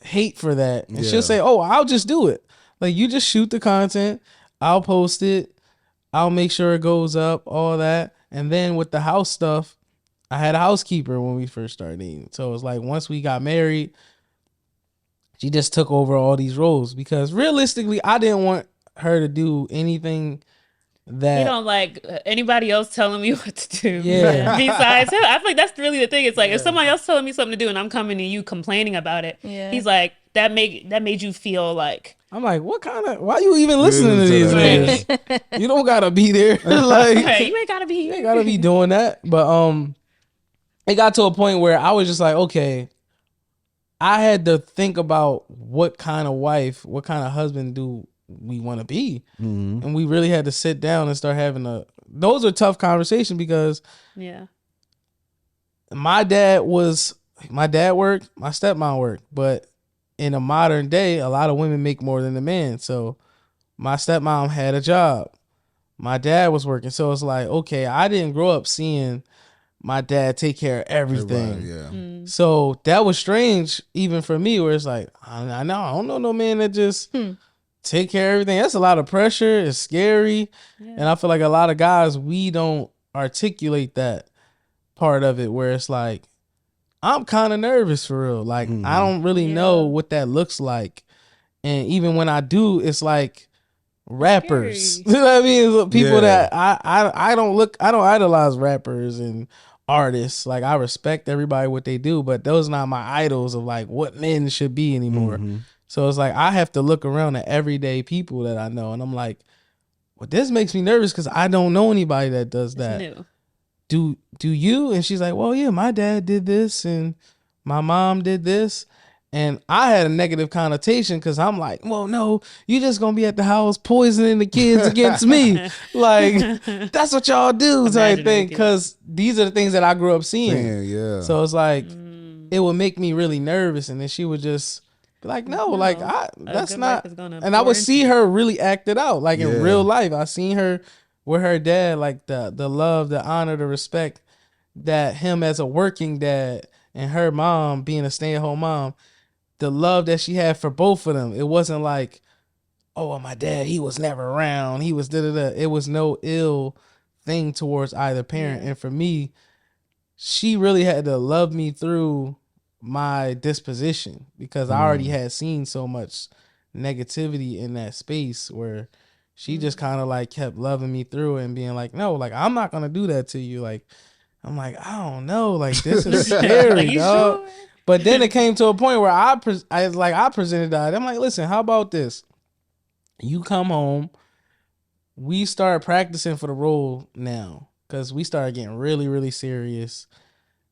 hate for that. And she'll say, oh, I'll just do it. Like you just shoot the content. I'll post it. I'll make sure it goes up, all that. And then with the house stuff, I had a housekeeper when we first started dating. So it was like once we got married, she just took over all these roles because realistically, I didn't want her to do anything that You don't like anybody else telling me what to do. Yeah. Besides him, I feel like that's really the thing. It's like if somebody else telling me something to do and I'm coming to you complaining about it, he's like that made you feel like I'm like, why you even listening to these niggas? You don't gotta be there. Like hey, you ain't gotta be doing that. But it got to a point where I was just like, okay, I had to think about what kind of wife, what kind of husband do we want to be. And we really had to sit down and start having those are tough conversations because my dad worked, my stepmom worked, but in a modern day, a lot of women make more than the man. So my stepmom had a job. My dad was working. So it's like, okay, I didn't grow up seeing my dad take care of everything. So that was strange even for me where it's like, I don't know no man that just take care of everything. That's a lot of pressure. It's scary. And I feel like a lot of guys, we don't articulate that part of it where it's like, I'm kind of nervous for real. Like, I don't really know what that looks like. And even when I do, it's like rappers. You know what I mean? People that I don't idolize rappers and artists. Like, I respect everybody what they do, but those are not my idols of like what men should be anymore. So it's like I have to look around at everyday people that I know, and I'm like, well, this makes me nervous because I don't know anybody that does that. It's new. Do you? And she's like, well, yeah, my dad did this and my mom did this. And I had a negative connotation because I'm like, well, no, you just gonna be at the house poisoning the kids against me. Like, that's what y'all do type thing. Because these are the things that I grew up seeing. So it's like, it would make me really nervous. And then she would just be like, no, like, that's not. And I would see her really act it out. Like in real life, I seen her with her dad, like the love, the honor, the respect that him as a working dad and her mom being a stay-at-home mom, the love that she had for both of them. It wasn't like, oh, well, my dad, he was never around. He was da-da-da. It was no ill thing towards either parent. And for me, she really had to love me through my disposition because I already had seen so much negativity in that space where she just kind of like kept loving me through it and being like, no, like, I'm not going to do that to you. Like, I'm like, I don't know. Like, this is scary, dog. Sure? But then it came to a point where I presented that. I'm like, listen, how about this? You come home. We start practicing for the role now because we started getting really, really serious.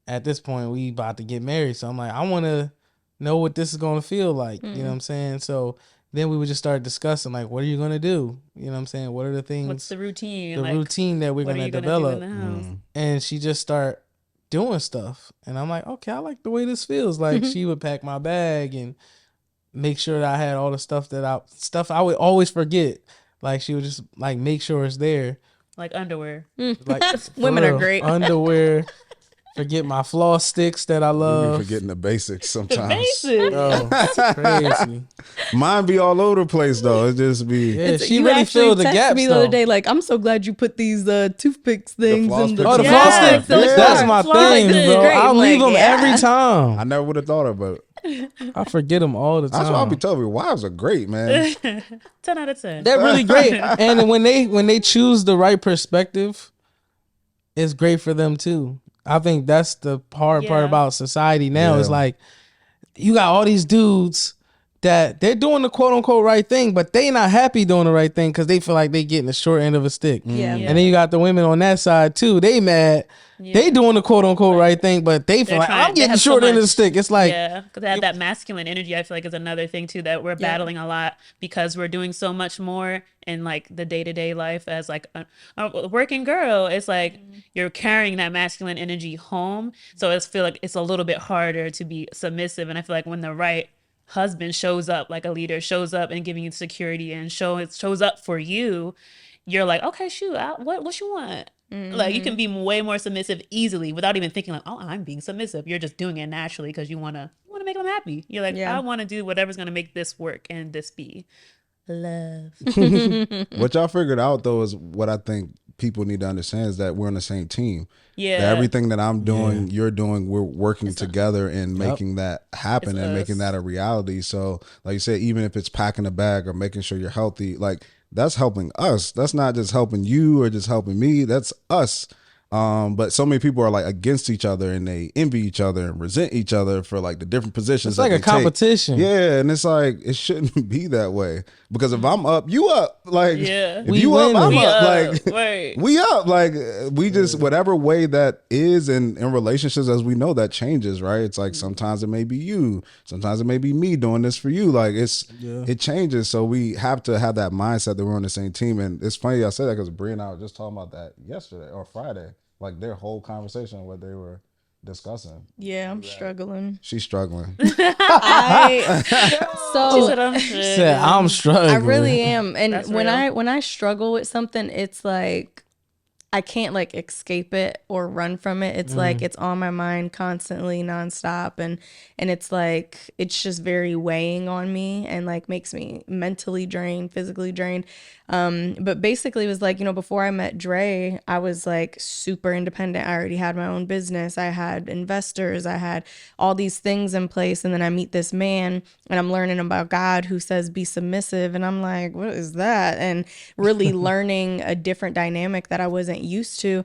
At this point, we about to get married. So I'm like, I want to know what this is going to feel like. You know what I'm saying? So then we would just start discussing, like, what are you going to do? You know what I'm saying? What are the things? What's the routine? The routine that we're going to develop. And she just start doing stuff. And I'm like, okay, I like the way this feels. Like, she would pack my bag and make sure that I had all the stuff I would always forget. Like, she would just, like, make sure it's there. Like underwear. Like, women are great. Underwear. Forget my floss sticks that I love. You're forgetting the basics sometimes. Oh, it's crazy. Mine be all over the place though. It just be. Yeah, she really filled the gaps. Me the other day, like, I'm so glad you put these toothpicks things in the. Oh, the floss sticks. That's my thing, bro. I leave them every time. I never would have thought of it. I forget them all the time. That's why I'll be telling you, wives are great, man. 10 out of 10. They're really great, and when they choose the right perspective, it's great for them too. I think that's the hard part about society now. Is like, you got all these dudes that they're doing the quote unquote right thing, but they not happy doing the right thing because they feel like they getting the short end of a stick. Yeah. And then you got the women on that side too. They mad. They doing the quote unquote right thing, but they feel like I'm getting the short end of the stick. It's like, yeah, because they have that masculine energy. I feel like is another thing too that we're battling a lot because we're doing so much more in like the day-to-day life as like a working girl. It's like you're carrying that masculine energy home, so I feel like it's a little bit harder to be submissive. And I feel like when the right husband shows up, like a leader shows up and giving you security and shows up for you, you're like, okay, shoot, what you want? Like you can be way more submissive easily without even thinking like, oh, I'm being submissive. You're just doing it naturally because you want to make them happy. You're like, I want to do whatever's going to make this work and this be love. What y'all figured out though is what I think people need to understand is that we're on the same team. Yeah. That everything that I'm doing, you're doing, we're working together and making that happen and making that a reality. So like you said, even if it's packing a bag or making sure you're healthy, like that's helping us. That's not just helping you or just helping me. That's us. But so many people are like against each other and they envy each other and resent each other for like the different positions. It's like a competition. Yeah, and it's like it shouldn't be that way because if I'm up, you up. Like if we you up, I'm winning. up. Like right. we up. Like we just whatever way that is in relationships, as we know, that changes, right? It's like sometimes it may be you, sometimes it may be me doing this for you. Like it changes. So we have to have that mindset that we're on the same team. And it's funny I said that because Bre and I were just talking about that yesterday or Friday. Like their whole conversation, what they were discussing. Yeah, I'm struggling. She's struggling. She said, I'm struggling. I really am. And That's when real. I struggle with something, it's like I can't like escape it or run from it. It's like it's on my mind constantly, nonstop, and it's like it's just very weighing on me and like makes me mentally drained, physically drained. But basically it was like, before I met Dre, I was like super independent. I already had my own business. I had investors. I had all these things in place. And then I meet this man and I'm learning about God who says be submissive. And I'm like, what is that? And really learning a different dynamic that I wasn't used to.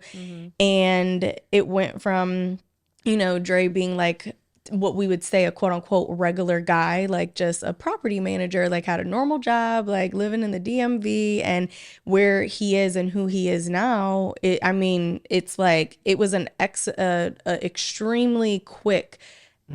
And it went from, Dre being like what we would say a quote unquote regular guy, like just a property manager, like had a normal job, like living in the DMV, and where he is and who he is now. It's like it was an extremely quick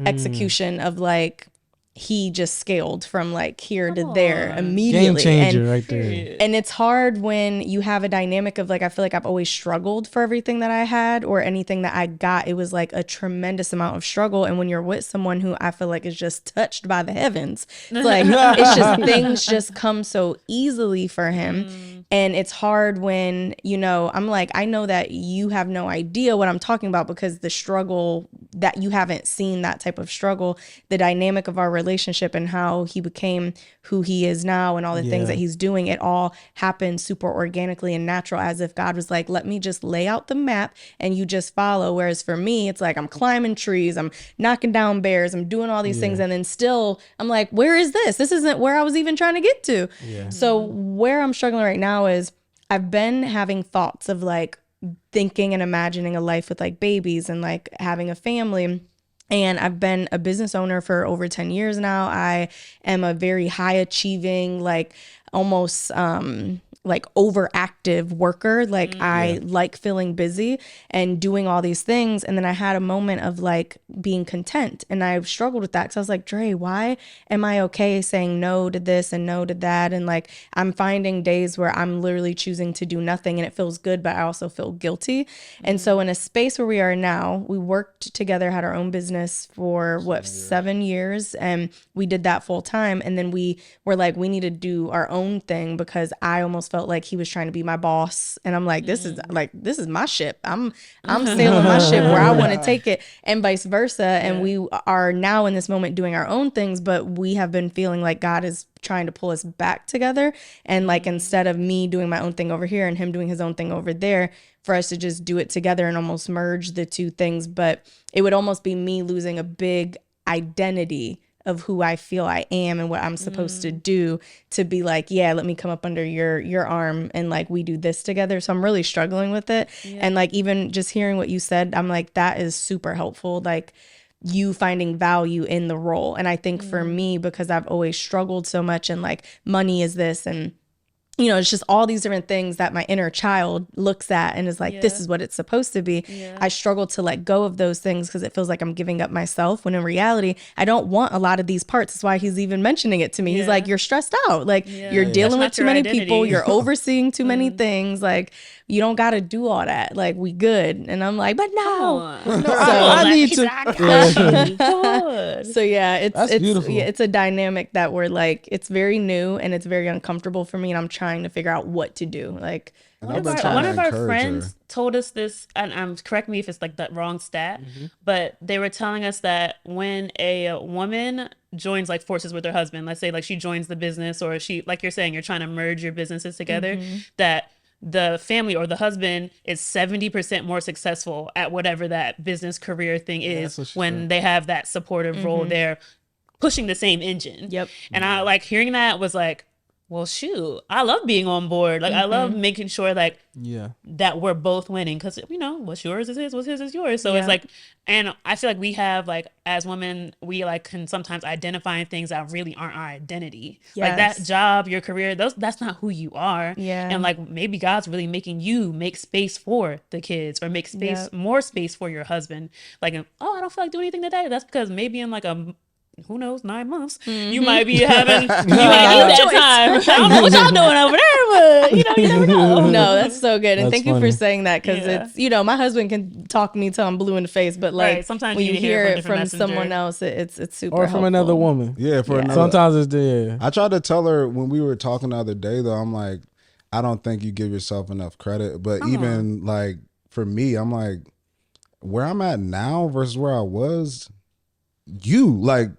execution of like he just scaled from like here to there immediately. Game changer right there. And it's hard when you have a dynamic of like, I feel like I've always struggled for everything that I had or anything that I got. It was like a tremendous amount of struggle. And when you're with someone who I feel like is just touched by the heavens, it's like, it's just things just come so easily for him. And it's hard when, I'm like, I know that you have no idea what I'm talking about because the struggle that you haven't seen, that type of struggle, the dynamic of our relationship and how he became who he is now and all the things that he's doing, it all happened super organically and natural, as if God was like, let me just lay out the map and you just follow. Whereas for me, it's like I'm climbing trees, I'm knocking down bears, I'm doing all these things, and then still I'm like, where is this? This isn't where I was even trying to get to. So where I'm struggling right now is I've been having thoughts of like thinking and imagining a life with like babies and like having a family. And I've been a business owner for over 10 years now. I am a very high achieving, like almost like overactive worker. Like I like feeling busy and doing all these things. And then I had a moment of like being content, and I struggled with that because I was like, Dre, why am I okay saying no to this and no to that? And like I'm finding days where I'm literally choosing to do nothing and it feels good, but I also feel guilty. And so in a space where we are now, we worked together, had our own business for 7 years, and we did that full time. And then we were like, we need to do our own thing because I almost felt like he was trying to be my boss, and I'm like, this is my ship. I'm sailing my ship where I want to take it, and vice versa. And we are now in this moment doing our own things, but we have been feeling like God is trying to pull us back together. And like instead of me doing my own thing over here and him doing his own thing over there, for us to just do it together and almost merge the two things. But it would almost be me losing a big identity of who I feel I am and what I'm supposed to do, to be like, yeah, let me come up under your arm and like we do this together. So I'm really struggling with it. And like even just hearing what you said, I'm like, that is super helpful. Like you finding value in the role. And I think for me, because I've always struggled so much and like money is this and you know, it's just all these different things that my inner child looks at and is like, this is what it's supposed to be. Yeah. I struggle to let go of those things because it feels like I'm giving up myself, when in reality, I don't want a lot of these parts. That's why he's even mentioning it to me. He's like, you're stressed out. Like, you're dealing with too many people. You're overseeing too many things. Like, you don't got to do all that. Like, we good. And I'm like, but no. I need to. So yeah, it's beautiful. Yeah, it's a dynamic that we're like, it's very new and it's very uncomfortable for me. And I'm trying to figure out what to do. Like, one of our friends told us this, and correct me if it's like the wrong stat, but they were telling us that when a woman joins like forces with her husband, let's say like she joins the business, or she, like you're saying, you're trying to merge your businesses together, that the family or the husband is 70% more successful at whatever that business career thing is when they have that supportive role there pushing the same engine. Yep. And I like hearing that was like, well, shoot, I love being on board. Like, I love making sure, like, that we're both winning. Because, you know, what's yours is his, what's his is yours. So it's like, and I feel like we have, like, as women, we, like, can sometimes identify in things that really aren't our identity. Yes. Like, that job, your career, that's not who you are. Yeah. And, like, maybe God's really making you make space for the kids or make space, more space for your husband. Like, oh, I don't feel like doing anything today. That's because maybe in, like, who knows, 9 months, you might be having, you might need that time. I don't know what y'all doing over there, but, you know, you never know. No, that's so good. And thank you for saying that, because it's, you know, my husband can talk me till I'm blue in the face, but like, sometimes when you hear it from someone else, it's super Or from helpful. another woman. Yeah, another. Sometimes it's there. I tried to tell her when we were talking the other day, though, I'm like, I don't think you give yourself enough credit. But even like, for me, I'm like, where I'm at now versus where I was, like,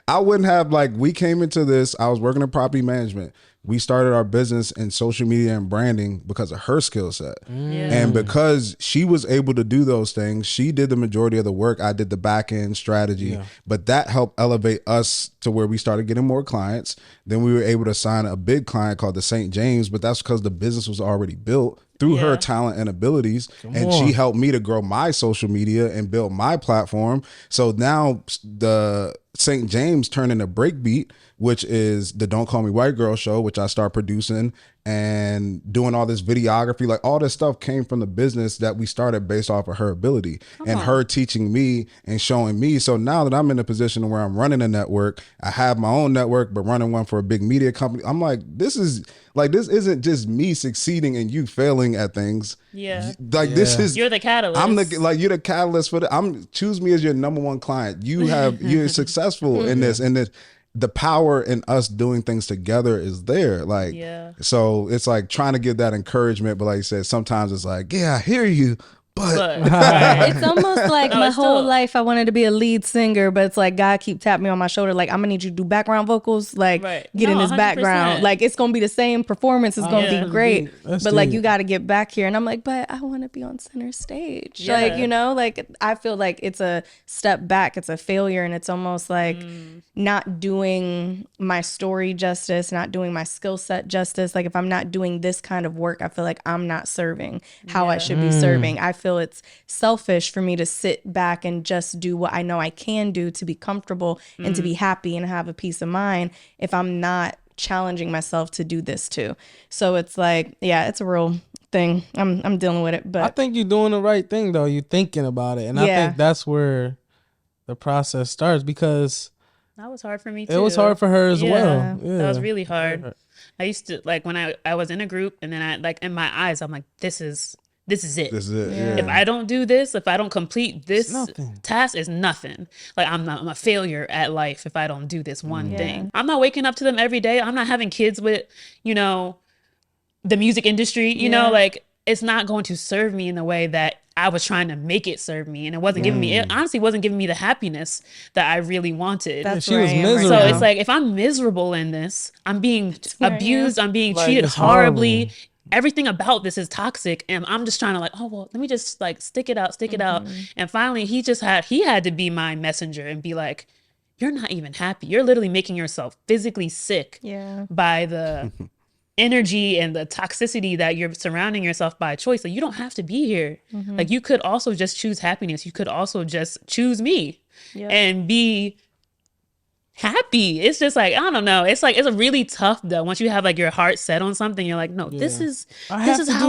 I wouldn't have, like, we came into this, I was working in property management. We started our business in social media and branding because of her skill set. And because she was able to do those things, she did the majority of the work. I did the back end strategy, but that helped elevate us to where we started getting more clients. Then we were able to sign a big client called the St. James, but that's because the business was already built through her talent and abilities. She helped me to grow my social media and build my platform. So now the St. James turned into Breakbeat, which is the Don't Call Me White Girl show, which I start producing and doing all this videography. Like, all this stuff came from the business that we started based off of her ability and her teaching me and showing me. So now that I'm in a position where I'm running a network, I have my own network, but running one for a big media company, I'm like, this isn't just me succeeding and you failing at things. This is, you're the catalyst. You're the catalyst for choose me as your number one client. You're successful in this, and the power in us doing things together is there. Like, so it's like trying to give that encouragement, but like you said, sometimes it's like, I hear you, but it's almost like my whole life I wanted to be a lead singer, but it's like God keep tapping me on my shoulder, like, I'm gonna need you to do background vocals, like get in this 100%. Background, like it's gonna be the same performance, it's gonna be great, but like you got to get back here. And I'm like, but I want to be on center stage, like, you know, like I feel like it's a step back, it's a failure, and it's almost like not doing my story justice, not doing my skill set justice. Like, if I'm not doing this kind of work, I feel like I'm not serving how I should be serving. I feel it's selfish for me to sit back and just do what I know I can do to be comfortable and to be happy and have a peace of mind if I'm not challenging myself to do this too. So it's like, it's a real thing. I'm dealing with it, but I think you're doing the right thing though. You're thinking about it, and I think that's where the process starts, because that was hard for me too. It was hard for her as well. Yeah. That was really hard. I used to, like, when I was in a group, and then I, like, in my eyes, I'm like, this is it. This is it. Yeah. If I don't do this, if I don't complete this task, it's nothing. Like, I'm a failure at life if I don't do this one thing. I'm not waking up to them every day. I'm not having kids with, you know, the music industry, you know, like, it's not going to serve me in the way that I was trying to make it serve me. And it wasn't giving me, it honestly wasn't giving me the happiness that I really wanted. She was miserable. So it's like, if I'm miserable in this, I'm being abused, I'm being treated horribly. Everything about this is toxic, and I'm just trying to, like, oh, well, let me just, like, stick it out. And finally he had to be my messenger and be like, you're not even happy. You're literally making yourself physically sick by the energy and the toxicity that you're surrounding yourself by choice. Like, you don't have to be here. Like, you could also just choose happiness. You could also just choose me and be happy. It's just like, I don't know. It's like, it's really tough though. Once you have like your heart set on something, you're like, no, this is how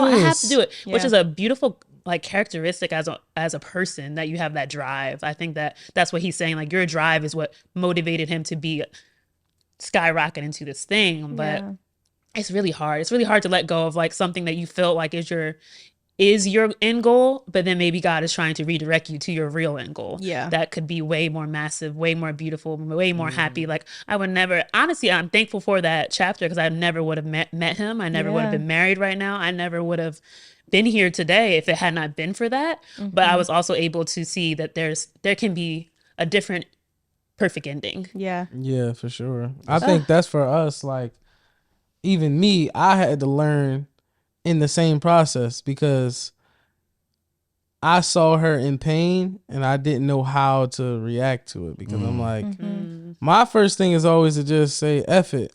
I have to do it, which is a beautiful like characteristic as a person, that you have that drive. I think that's what he's saying. Like, your drive is what motivated him to be skyrocket into this thing. But it's really hard. It's really hard to let go of like something that you feel like is your end goal, but then maybe God is trying to redirect you to your real end goal. Yeah. That could be way more massive, way more beautiful, way more happy. Like, I would never, honestly, I'm thankful for that chapter, because I never would have met him. I never would have been married right now. I never would have been here today if it had not been for that. But I was also able to see that there can be a different perfect ending. Yeah. Yeah, for sure. I think that's for us. Like, even me, I had to learn in the same process, because I saw her in pain and I didn't know how to react to it, because I'm like, my first thing is always to just say F it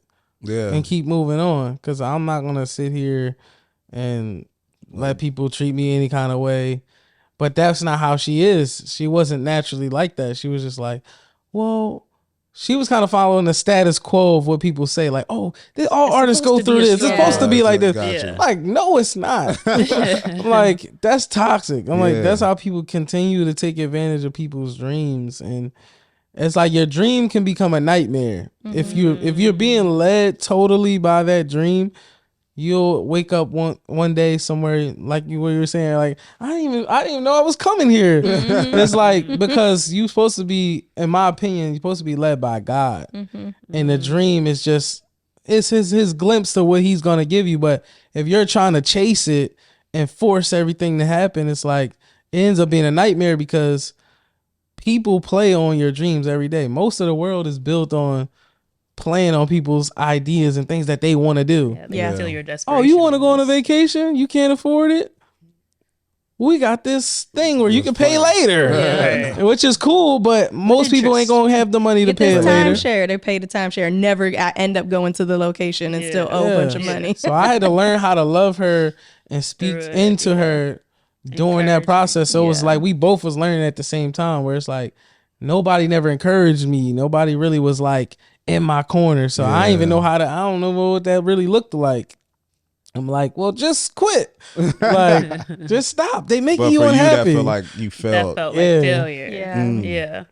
and keep moving on, because I'm not going to sit here and let people treat me any kind of way. But that's not how she is. She wasn't naturally like that. She was just like, well, she was kind of following the status quo of what people say, like, oh, all artists go through this. It's supposed to be like this. Gotcha. Like, no, it's not. I'm like, that's toxic. I'm like, that's how people continue to take advantage of people's dreams. And it's like, your dream can become a nightmare. If you're being led totally by that dream, you'll wake up one day somewhere, like you were saying, like, I didn't even know I was coming here. It's like, because you're supposed to be, in my opinion, you're supposed to be led by God. And the dream is just, it's his glimpse to what he's gonna give you. But if you're trying to chase it and force everything to happen, it's like, it ends up being a nightmare, because people play on your dreams every day. Most of the world is built on playing on people's ideas and things that they want to do. Yeah, feel your desperation. Oh, you want to go on a vacation? You can't afford it? We got this thing where you can pay later, which is cool, but most people ain't going to have the money to pay it later. Timeshare. They pay the timeshare, never end up going to the location and still owe a bunch of money. So I had to learn how to love her and speak into her during that process. So it was like, we both was learning at the same time, where it's like, nobody never encouraged me. Nobody really was like in my corner. So I didn't even know I don't know what that really looked like. I'm like, well, just quit. Like, just stop. They making you unhappy. That feel like you failed. That felt like failure. Yeah.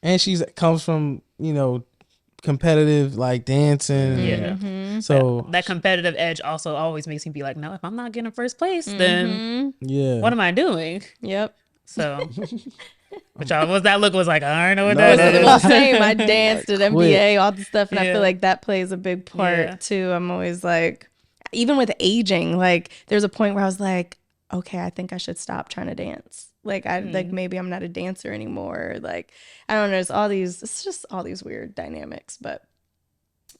And she's comes from, competitive, like, dancing. Yeah. So that competitive edge also always makes me be like, no, if I'm not getting first place, then what am I doing? Yep. So which was that look was like, I don't know what that is. Well, same. I danced at MBA, all the stuff, and I feel like that plays a big part too. I'm always like, even with aging, like, there's a point where I was like, okay, I think I should stop trying to dance. Like, like, maybe I'm not a dancer anymore. Like, I don't know. It's just all these weird dynamics. But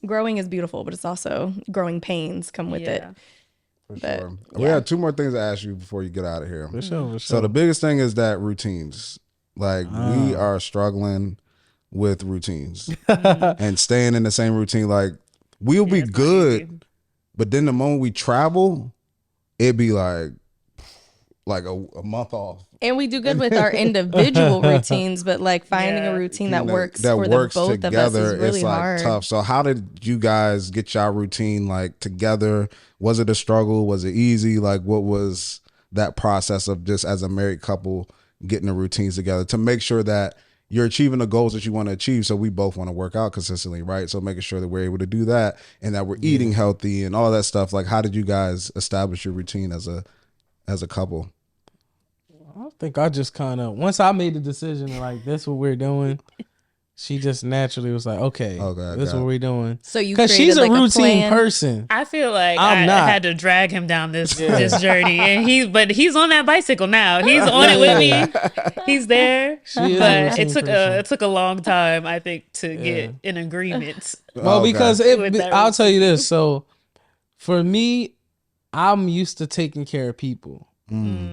growing is beautiful, but it's also growing pains come with it. For sure. We have two more things to ask you before you get out of here. For sure. So the biggest thing is that routines. Like, we are struggling with routines and staying in the same routine. Like, we'll be good, but then the moment we travel, it'd be like a month off. And we do good with our individual routines, but like finding a routine that works for the both together, of us is really it's like hard. Tough. So how did you guys get y'all routine like together? Was it a struggle? Was it easy? Like, what was that process of just as a married couple getting the routines together to make sure that you're achieving the goals that you want to achieve? So we both want to work out consistently, right? So making sure that we're able to do that and that we're eating healthy and all that stuff. Like, how did you guys establish your routine as a couple? I think I just kind of, once I made the decision, like, that's what we're doing, she just naturally was like, okay, this is what we're doing. So you, because she's a routine person. I feel like I had to drag him down this journey, and he's on that bicycle now. He's on it with me. He's there, but it took a long time, I think, to get an agreement. Well, because I'll tell you this. So for me, I'm used to taking care of people.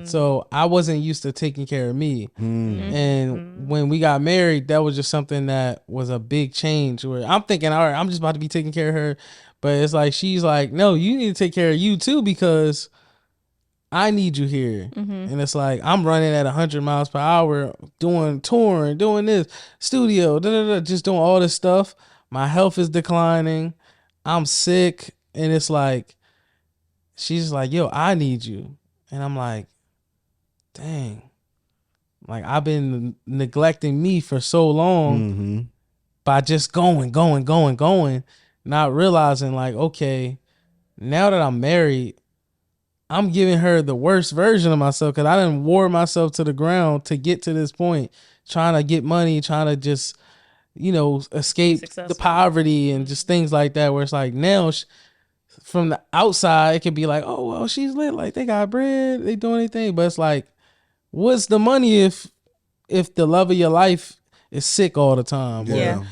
So I wasn't used to taking care of me. And when we got married, that was just something that was a big change where I'm thinking, all right, I'm just about to be taking care of her. But it's like she's like, no, you need to take care of you too because I need you here. And it's like I'm running at 100 miles per hour, doing touring, doing this studio, just doing all this stuff. My health is declining. I'm sick, and it's like she's like, yo, I need you, and I'm like, dang, like I've been neglecting me for so long by just going, not realizing like, okay, now that I'm married, I'm giving her the worst version of myself because I done wore myself to the ground to get to this point, trying to get money, trying to just, escape the poverty and just things like that, where it's like now from the outside, it could be like, oh, well, she's lit. Like they got bread, they doing anything. But it's like, what's the money if the love of your life is sick all the time? Yeah.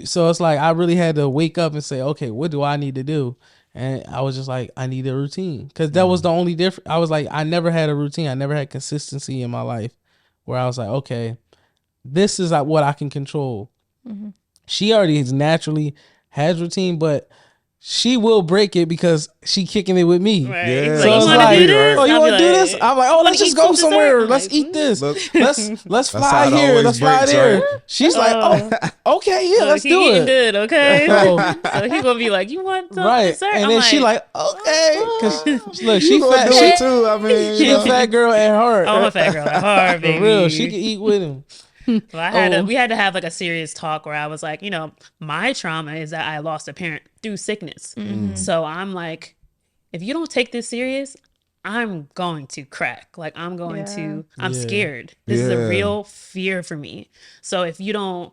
So it's like, I really had to wake up and say, okay, what do I need to do? And I was just like, I need a routine. Because that was the only difference. I was like, I never had a routine. I never had consistency in my life where I was like, okay, this is like what I can control. She already naturally has routine, but she will break it because she kicking it with me. Right. Yeah. So So it's you like, do this? oh, you want to do this? I'm like, oh, let's eat just go some somewhere. dessert? Let's Like, eat this. Look, Let's how fly it here. always Let's fly breaks, there. right? She's like, oh, okay, yeah, let's he do eating it. good, okay? Oh. So he gonna be like, you want some Right. dessert? And I'm then she like, okay. Cause look, she You gonna fat. do She, it too. I mean, she a fat girl at heart. I'm a fat girl at heart, baby. For real. She can eat with him. So we had to have like a serious talk where I was like, my trauma is that I lost a parent through sickness. So I'm like, if you don't take this serious, I'm going to crack. Like I'm scared. This is a real fear for me. So if you don't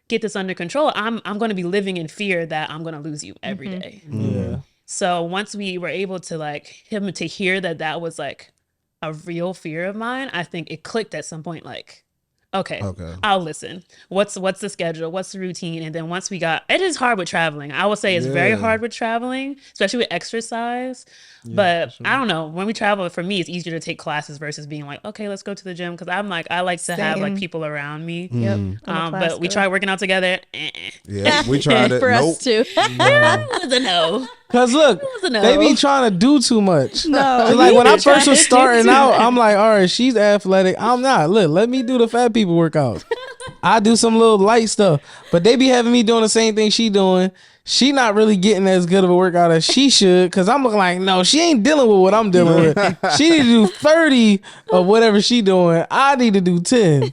get this under control, I'm going to be living in fear that I'm going to lose you every day. Yeah. So once we were able to like him to hear that was like a real fear of mine, I think it clicked at some point like, okay, I'll listen. What's the schedule? What's the routine? And then once it is hard with traveling. I would say it's very hard with traveling, especially with exercise. But I don't know. When we travel, for me, it's easier to take classes versus being like, okay, let's go to the gym. Because I'm like, I like to have like people around me. Yep. But we tried working out together. Yeah, we tried it. For us too. It was a no. Cause look, a no. they be trying to do too much. No. So like when I Trying first to was do starting too out, I'm like, all right, she's athletic. I'm not. Look, let me do the fat people workouts. I do some little light stuff, but they be having me doing the same thing she doing. She not really getting as good of a workout as she should. Cause I'm looking like, no, she ain't dealing with what I'm dealing with. She need to do 30 of whatever she doing. I need to do 10.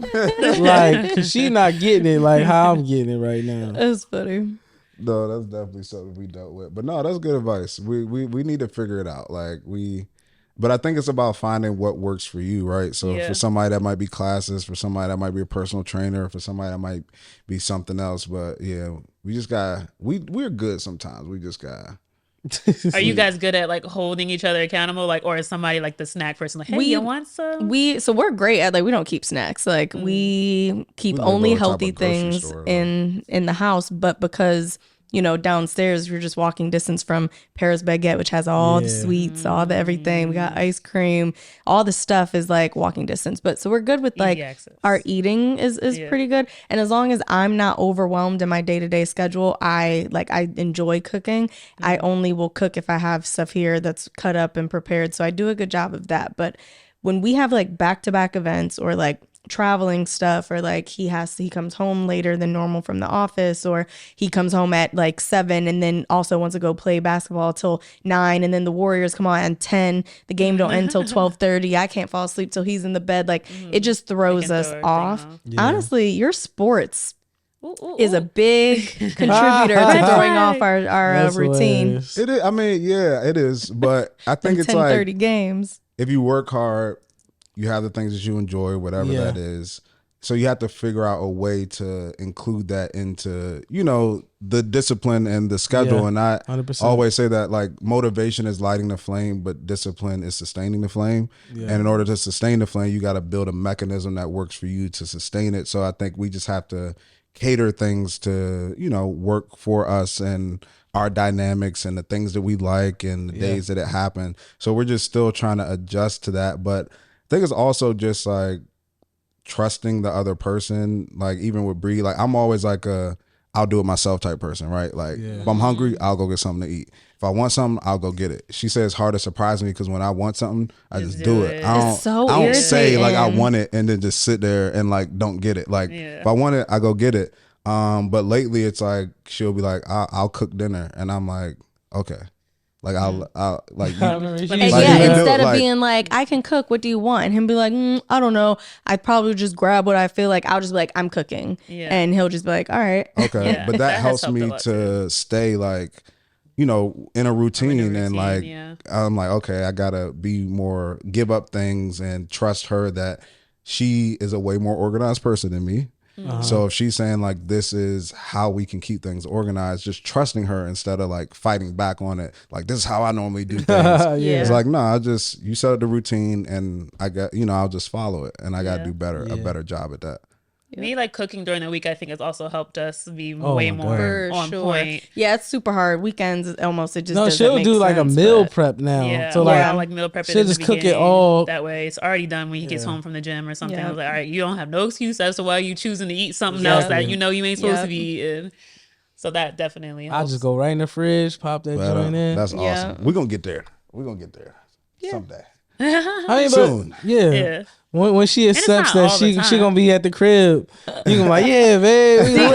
Like, cause she not getting it like how I'm getting it right now. That's funny. No, that's definitely something we dealt with. But no, that's good advice. We need to figure it out. But I think it's about finding what works for you, right? So for somebody that might be classes, for somebody that might be a personal trainer, for somebody that might be something else. But yeah, we just we're good sometimes. We just got. Are you guys good at like holding each other accountable? Like, or is somebody like the snack person like, hey, you want some? So we're great at like, we don't keep snacks. Like we keep We live only on top of healthy a grocery things store, in the house, but because downstairs we're just walking distance from Paris Baguette, which has all the sweets, all the everything. We got ice cream, all the stuff is like walking distance. But so we're good with like access. our eating is pretty good. And as long as I'm not overwhelmed in my day-to-day schedule, I enjoy cooking. I only will cook if I have stuff here that's cut up and prepared. So I do a good job of that. But when we have like back-to-back events or like traveling stuff, or like he comes home later than normal from the office, or he comes home at like 7 and then also wants to go play basketball till 9, and then the Warriors come on at 10, the game don't end till 12:30, I can't fall asleep till he's in the bed, like it just throws us off. Honestly, your sports is a big contributor to throwing off our routine. Hilarious. It is. I mean, yeah, it is. But I think it's 10:30 like games. if you work hard, you have the things that you enjoy, whatever that is. So you have to figure out a way to include that into, the discipline and the schedule. And I 100%. always say that like motivation is lighting the flame, but discipline is sustaining the flame. Yeah. And in order to sustain the flame, you got to build a mechanism that works for you to sustain it. So I think we just have to cater things to, work for us and our dynamics and the things that we like and the days that it happen. So we're just still trying to adjust to that. But I think it's also just like trusting the other person. Like even with Bre, like I'm always like I'll do it myself type person, right? Like if I'm hungry, I'll go get something to eat. If I want something, I'll go get it. She said it's hard to surprise me because when I want something, I just do it. It's so I don't say like I irritating. want it and then just sit there and like don't get it. Like if I want it, I go get it. But lately it's like she'll be like, I'll cook dinner, and I'm like, okay. Like I'll like I remember she And used to yeah, do that. instead of like- being like, I can cook, what do you want? And him be like, I don't know. I'd probably just grab what I feel like. I'll just be like, I'm cooking. Yeah. And he'll just be like, all right. okay. Yeah. But That that has helps helped a me lot, to stay like, you know, in a routine, and like yeah. I'm like, okay, I gotta be more, give up things and trust her that she is a way more organized person than me. So if she's saying like this is how we can keep things organized, just trusting her instead of like fighting back on it. Like this is how I normally do things. Yeah. It's like, no, you set up the routine and I got, you know, I'll just follow it, and I got to do a better job at that. Me, like cooking during the week, I think has also helped us be Oh way my more For on sure. point. Yeah, it's super hard. Weekends, almost, it just No, doesn't she'll make do like a sense, meal but- prep now. Yeah, So I'll like, meal prep it she'll in the just cook it beginning. all. That way, it's already done when he gets home from the gym or something. I Yep. was like, all right, you don't have no excuse as to why you choosing to eat something Yep. else that you know you ain't supposed Yep. to be eating. So that definitely I helps. just go right in the fridge, pop that But, joint in. that's Yeah. awesome. We're gonna get there. Someday. I mean, but, Soon. Yeah. When she it's accepts not that all the she time. gonna be at the crib, you gonna be like, yeah, babe. We See, lit.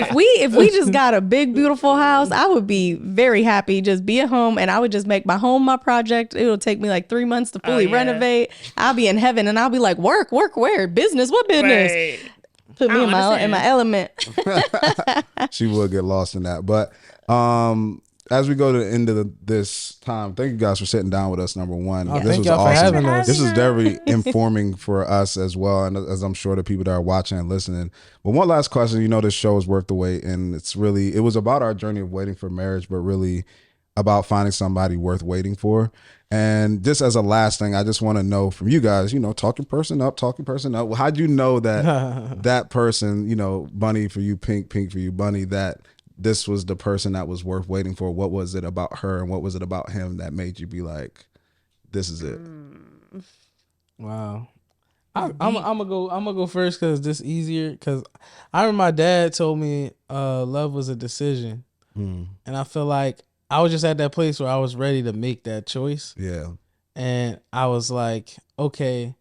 look, if we just got a big beautiful house, I would be very happy. Just be at home, and I would just make my home my project. It'll take me like 3 months to fully yeah. renovate. I'll be in heaven, and I'll be like, work where? Business? What business? Right. Put me I in don't my understand. element. She will get lost in that. But as we go to the end of this time, thank you guys for sitting down with us. Number one, this thank was y'all for awesome. having us. This is very informing for us as well, and as I'm sure the people that are watching and listening. But one last question: you know, this show is worth the wait, and it was about our journey of waiting for marriage, but really about finding somebody worth waiting for. And just as a last thing, I just want to know from you guys, you know, talking person up. How'd you know that that person, you know, Bunny for you, Pink for you, Bunny, that this was the person that was worth waiting for? What was it about her and what was it about him that made you be like, this is it? Wow. I'm gonna go first because this easier. Because I remember my dad told me love was a decision, and I feel like I was just at that place where I was ready to make that choice, Yeah. and I was like, okay,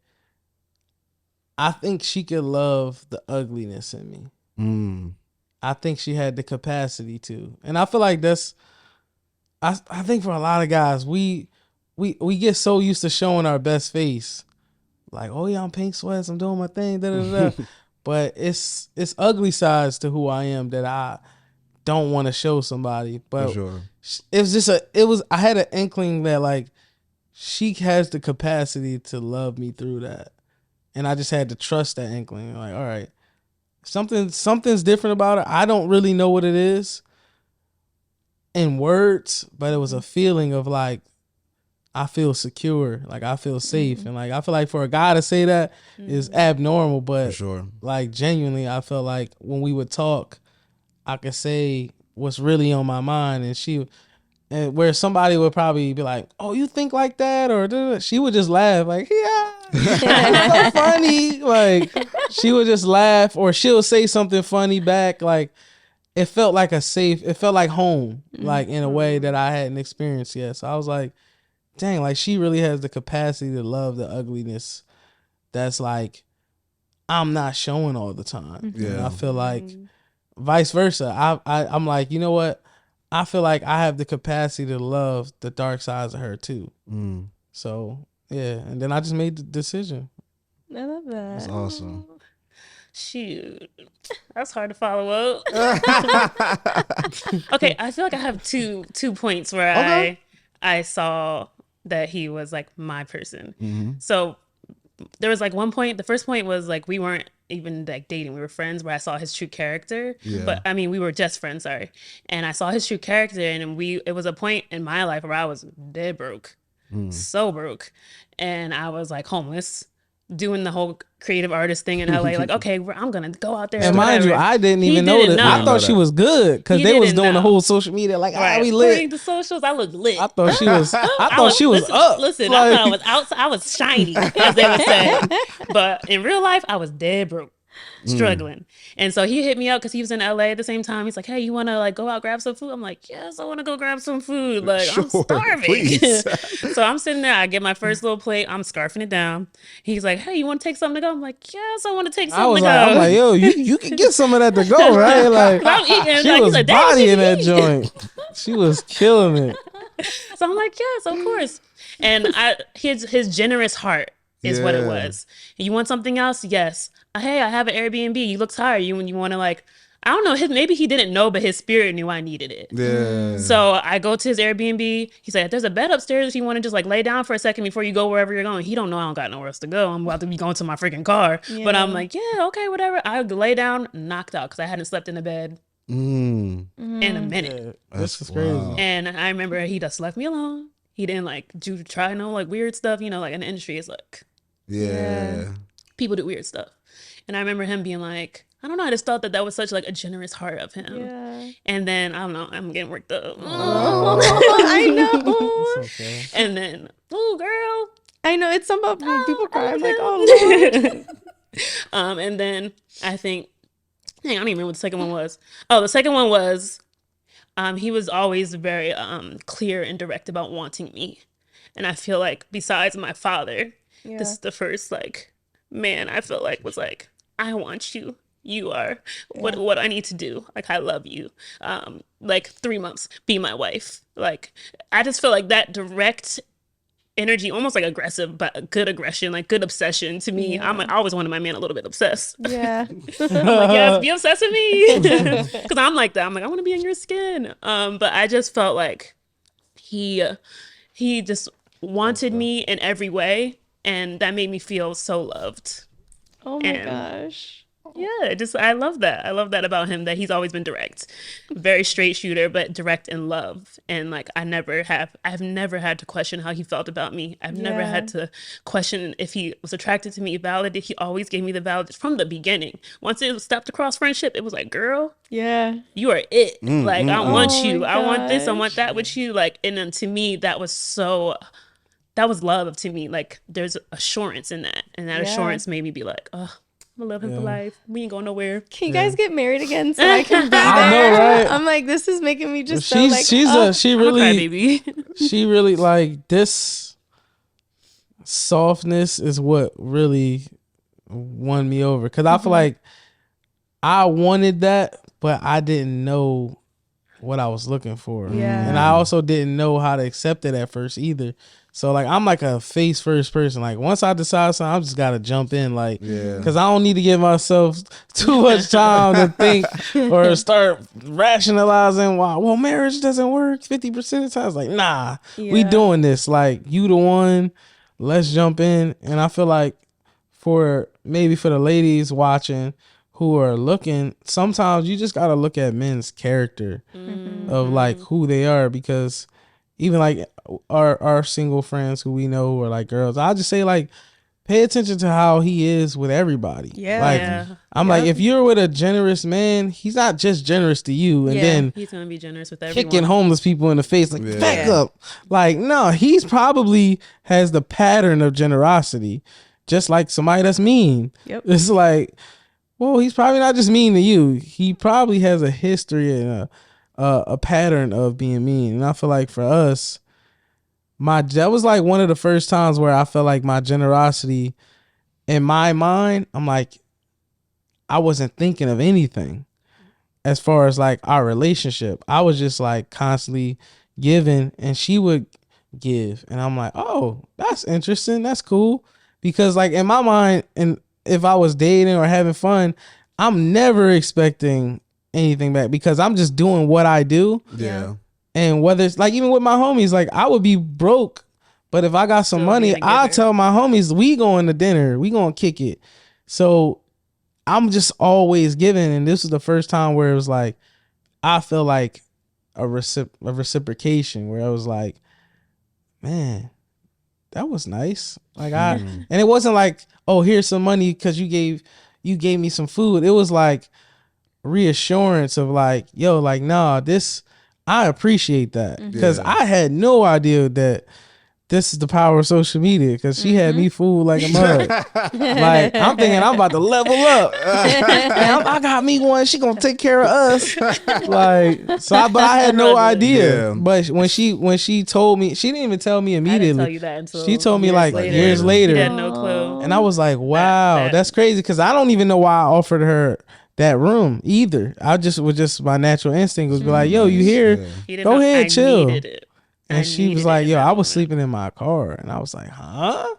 I think she could love the ugliness in me. I think she had the capacity to, and I feel like that's. I think for a lot of guys, we get so used to showing our best face. Like, oh yeah, I'm Pink Sweats, I'm doing my thing, da da da. But it's ugly sides to who I am that I don't want to show somebody. But For sure. I had an inkling that like she has the capacity to love me through that. And I just had to trust that inkling. Like, all right, something's different about it. I don't really know what it is in words, but it was a feeling of like, I feel secure, like I feel safe, and like I feel like for a guy to say that is abnormal, but For sure. like genuinely, I felt like when we would talk, I could say what's really on my mind, and where somebody would probably be like, "Oh, you think like that?" or duh, she would just laugh, like, "Yeah, it's so funny." Like she would just laugh, or she'll say something funny back, like. It felt like it felt like home, like in a way that I hadn't experienced yet. So I was like, dang, like she really has the capacity to love the ugliness that's like I'm not showing all the time. Yeah. And I feel like vice versa. I'm like, you know what? I feel like I have the capacity to love the dark sides of her too. So yeah, and then I just made the decision. I love that. That's awesome. Shoot, that's hard to follow up. Okay, I feel like I have two points where I saw that he was like my person. So there was like one point. The first point was like we weren't even like dating; we were friends. Where I saw his true character. Yeah. But I mean, we were just friends. Sorry, and I saw his true character, and it was a point in my life where I was dead broke, so broke, and I was like homeless. Doing the whole creative artist thing in LA, like, okay, I'm gonna go out there. And mind you, whatever. I didn't He even know didn't that. know. I thought she was good because He they was didn't doing the know. whole social media like, Right. we According lit. to socials, I looked lit. I thought she was. I I thought she was listen, up. Listen, Like- I thought I was shiny, as they would say. But in real life, I was dead broke. struggling. And so he hit me up because he was in LA at the same time. He's like, hey, you want to like go out grab some food? I'm like, yes, I want to go grab some food. Like, I'm Sure, starving. please. So I'm sitting there. I get my first little plate. I'm scarfing it down. He's like, hey, you want to take something to go? I'm like, yes, I want to take something to go. I'm like, yo, you can get some of that to go, right? Like, I'm eating. she Like, was he's like, bodying "Dad, that joint. She was killing it. So I'm like, yes, of course. And his generous heart is what it was. You want something else? Yes. Hey, I have an Airbnb. You look tired. You want to like, I don't know. Maybe he didn't know, but his spirit knew I needed it. Yeah. So I go to his Airbnb. He's like, there's a bed upstairs if you want to just like lay down for a second before you go wherever you're going. He don't know I don't got nowhere else to go. I'm about to be going to my freaking car. Yeah. But I'm like, yeah, okay, whatever. I lay down, knocked out because I hadn't slept in the bed in a minute. Yeah, this is crazy. wild. And I remember he just left me alone. He didn't like try no like weird stuff, like in the industry it's like Yeah. people do weird stuff. And I remember him being like, I don't know, I just thought that was such like a generous heart of him. Yeah. And then I don't know, I'm getting worked up. I know. It's okay. And then, oh girl. I know. It's something about people cry. I'm like, oh Lord. And then I think, dang, I don't even remember what the second one was. Oh, the second one was, he was always very clear and direct about wanting me. And I feel like besides my father, this is the first like man I felt like was like, I want you. You are what I need to do. Like, I love you. Like 3 months, be my wife. Like, I just feel like that direct energy, almost like aggressive, but good aggression, like good obsession to me. I always wanted my man a little bit obsessed. Yeah. I'm like, yes, be obsessed with me. Because I'm like that. I'm like, I want to be in your skin. But I just felt like he just wanted me in every way. And that made me feel so loved. Oh my gosh. Yeah, I love that. I love that about him, that he's always been direct. Very straight shooter, but direct in love. And like, I've never had to question how he felt about me. I've never had to question if he was attracted to me, validated. He always gave me the validation from the beginning. Once it stepped across friendship, it was like, girl, Yeah. you are it. Like, I want Oh you. my I want this. I gosh. want that with you. Like, and then to me, that was love to me. Like, there's assurance in that. And that assurance made me be like, oh, I'm gonna love him for life. We ain't going nowhere. Can you guys get married again so I can be there? I know, right? I'm like, this is making me just so She's like, she I'm a really crybaby. she really like this softness is what really won me over, because I feel like I wanted that, but I didn't know what I was looking for. Yeah. And I also didn't know how to accept it at first either. So like, I'm like a face first person. Like, once I decide something, I just gotta jump in. Like, because I don't need to give myself too much time to think or start rationalizing why. Well, marriage doesn't work 50% of the time. It's like, nah, we Yeah. doing this. Like, you the one. Let's jump in. And I feel like for the ladies watching who are looking, sometimes you just gotta look at men's character of like who they are, because even like our single friends who we know who are like girls, I just say like, pay attention to how he is with everybody. Yeah. Like, Yeah. I'm like, if you're with a generous man, he's not just generous to you and then He's gonna be generous with everyone. kicking homeless people in the face like, back Yeah. up. Like, no, he's probably has the pattern of generosity, just like somebody that's mean. Yep. It's like, well, he's probably not just mean to you. He probably has a history and a pattern of being mean. And I feel like for us, that was like one of the first times where I felt like my generosity in my mind, I'm like, I wasn't thinking of anything as far as like our relationship. I was just like constantly giving, and she would give. And I'm like, oh, that's interesting. That's cool. Because like in my mind, and if I was dating or having fun, I'm never expecting anything back, because I'm just doing what I do. Yeah. And whether it's like, even with my homies, like I would be broke, but if I got some Still money, being a I'll giver. tell my homies, we going to dinner, we going to kick it. So I'm just always giving. And this was the first time where it was like, I feel like a reciprocation, where I was like, man, that was nice. Like and it wasn't like, oh, here's some money because you gave me some food. It was like reassurance of like, yo, like, nah, I appreciate that, because I had no idea that this is the power of social media, because she had me fooled like a mug. Like, I'm thinking I'm about to level up. And I got me one. She gonna take care of us. Like, so, but I had no idea. Yeah. But when she told me, she didn't even tell me I didn't immediately. tell you that until She told me years like later. years later. You had no clue. And I was like, wow, that's crazy, because I don't even know why I offered her that room either. I just was just my natural instinct was be like, yo, you here? He didn't Go know ahead, I chill. needed it. I And she needed was it like, in yo, that I was moment. sleeping in my car. And I was like, huh?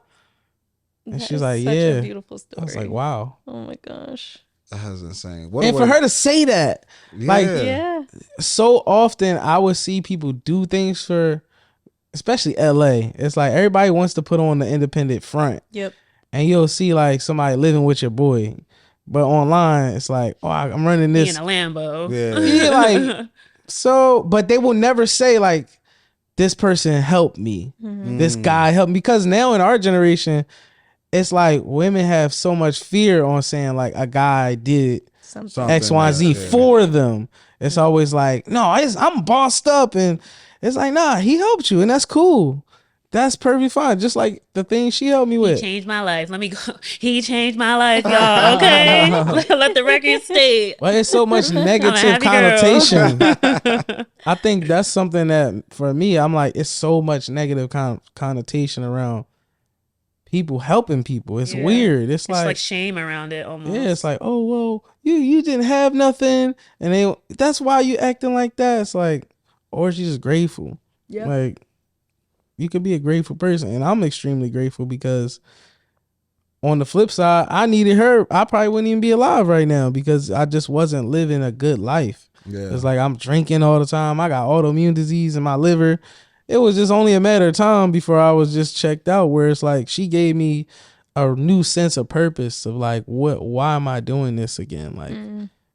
And That she was is like, such yeah. a beautiful story. I was like, wow. Oh my gosh. That's insane. What And for her to say that, like, Yeah. so often I would see people do things for, especially LA. It's like everybody wants to put on the independent front. Yep. And you'll see like somebody living with your boy. But online, it's like, oh, I'm running Me this. in a Lambo. Yeah, like, so, but they will never say like, this person helped me. This guy helped me. Because now in our generation, it's like women have so much fear on saying like a guy did Something. X, Y, and Z for them. It's always like, no, I'm bossed up. And it's like, nah, he helped you. And that's cool. That's perfectly fine. Just like the thing she helped me He with. changed my life. Let me go. He changed my life, y'all. Okay, let the record state. But it's so much negative happy girl. connotation. I think that's something that for me, I'm like, it's so much negative connotation around people helping people. It's Yeah. weird. It's It's like, like shame around it almost. yeah, it's like, oh well, you didn't have nothing, and that's why you acting like that. It's like, or she's just grateful. Yep. Like, you could be a grateful person, and I'm extremely grateful because on the flip side, I needed her. I probably wouldn't even be alive right now because I just wasn't living a good life. Yeah. It's like I'm drinking all the time. I got autoimmune disease in my liver. It was just only a matter of time before I was just checked out, where it's like she gave me a new sense of purpose of like, why am I doing this again? Like,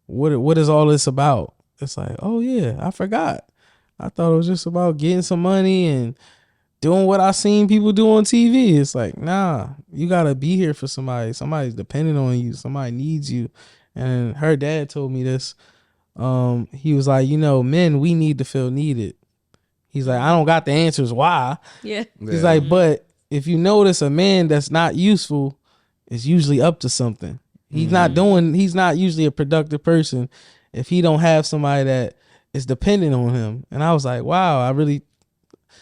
what is all this about? It's like, oh yeah, I forgot. I thought it was just about getting some money and doing what I seen people do on TV. It's like, nah, you gotta be here for somebody. Somebody's depending on you. Somebody needs you. And her dad told me this. He was like, men, we need to feel needed. He's like, I don't got the answers why. Yeah. He's like, but if you notice a man that's not useful is usually up to something. He's not usually a productive person if he don't have somebody that is dependent on him. And I was like, wow, I really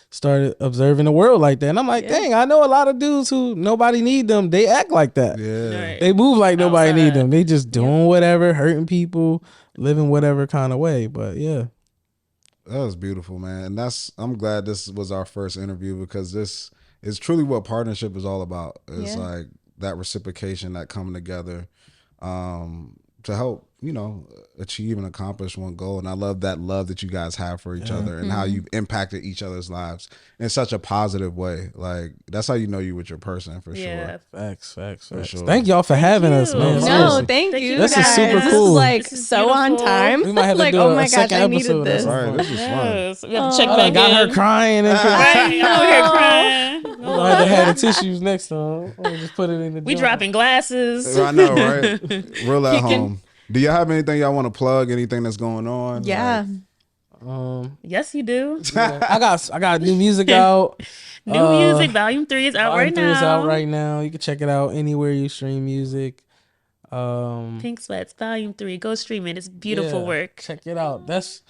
started observing the world like that. And I'm like, dang, I know a lot of dudes who nobody need them. They act like that. Yeah. Right. They move like nobody Outside. need them. They just doing whatever, hurting people, living whatever kind of way. But yeah. That was beautiful, man. And I'm glad this was our first interview because this is truly what partnership is all about. It's like that reciprocation, that coming together to help, achieve and accomplish one goal. And I love that love that you guys have for each other and how you've impacted each other's lives in such a positive way. Like, that's how you know you with your person for Yeah. sure. Facts. sure. Thank y'all for having us, you. man. No, No, Seriously. thank Thank you. you This is guys. super This cool. is like This is so on beautiful. time. We might have to like, do oh a my gosh, second I needed episode. this. All right, this is fun. Yes. We have to check I back got in. her crying and Right? I'm over here crying. I had to have the tissues next time. Or just put it in the We jar. dropping glasses. I know, right? Real at home. Do y'all have anything y'all want to plug? Anything that's going on? Yeah. Yes, you do. I got new music out. New music, Volume 3 is out Volume right 3 now. is out right now. You can check it out anywhere you stream music. Pink Sweats, Volume 3. Go stream it. It's beautiful Yeah, work. check it out. That's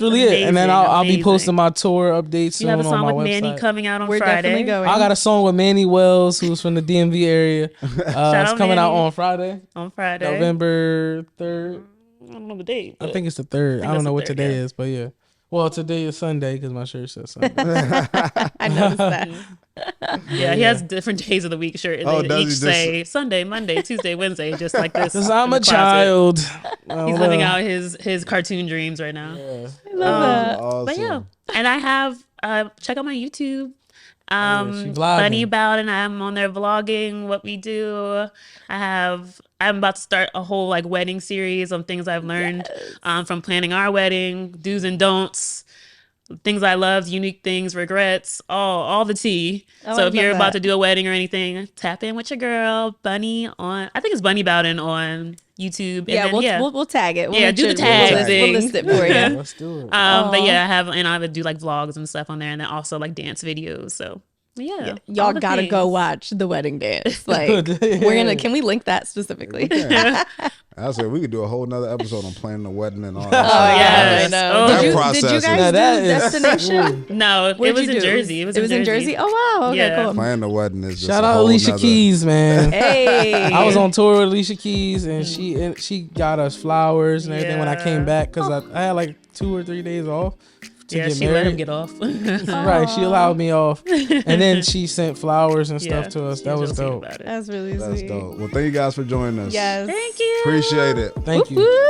really it. And then Amazing, I'll be amazing. posting my tour updates soon You have a on song my with website. Manny coming out on We're Friday. definitely going. I got a song with Manny Wells, who's from the DMV area. It's out coming out Manny. on Friday, On Friday. November 3rd. I don't know the date. I think it's the 3rd. I don't that's know the what 3rd, today yeah. is, but yeah. Well, today is Sunday because my shirt says Sunday. I noticed that. Yeah, he has different days of the week. Sure, Oh, they does he each just- say Sunday, Monday, Tuesday, Wednesday, just like this. Because I'm in the a closet. child. He's living out his cartoon dreams right now. I love that. Awesome. But yeah, and I have check out my YouTube. she vlogging. Bunny Bowden. I'm on there vlogging what we do. I'm about to start a whole like wedding series on things I've learned from planning our wedding, do's and don'ts, things I loved, unique things, regrets, all the tea. Oh, So I if you're love about that. to do a wedding or anything, tap in with your girl Bunny on. I think it's Bunny Bowden on YouTube. And Yeah, then, we'll tag it. We'll Yeah, make do sure the tag we'll thing. list it for Yeah, you. let's do it. But yeah, I would do like vlogs and stuff on there, and then also like dance videos. So Yeah, all Y'all the gotta go things. watch the wedding dance. Like can we link that specifically? I said we could do a whole nother episode on planning the wedding and all Oh that. yeah, yes. I know. Oh. That Did you process guys Now do that is- Destination? No, it Where'd was you in do? Jersey. It was in Jersey. Oh wow, okay, Yeah. cool. Planning the wedding is just Shout a out whole Alicia nother- Keys, man. Hey, I was on tour with Alicia Keys, and she got us flowers and everything when I came Yeah. back because I had like 2 or 3 days off to Yeah, get she married. let him get off. Right, she allowed me off, and then she sent flowers and stuff Yeah, to us. she That was real sweet dope. about it. that's really That's sweet. dope. Well, thank you guys for joining us. Yes. Thank you. Appreciate it. Thank you. Woo!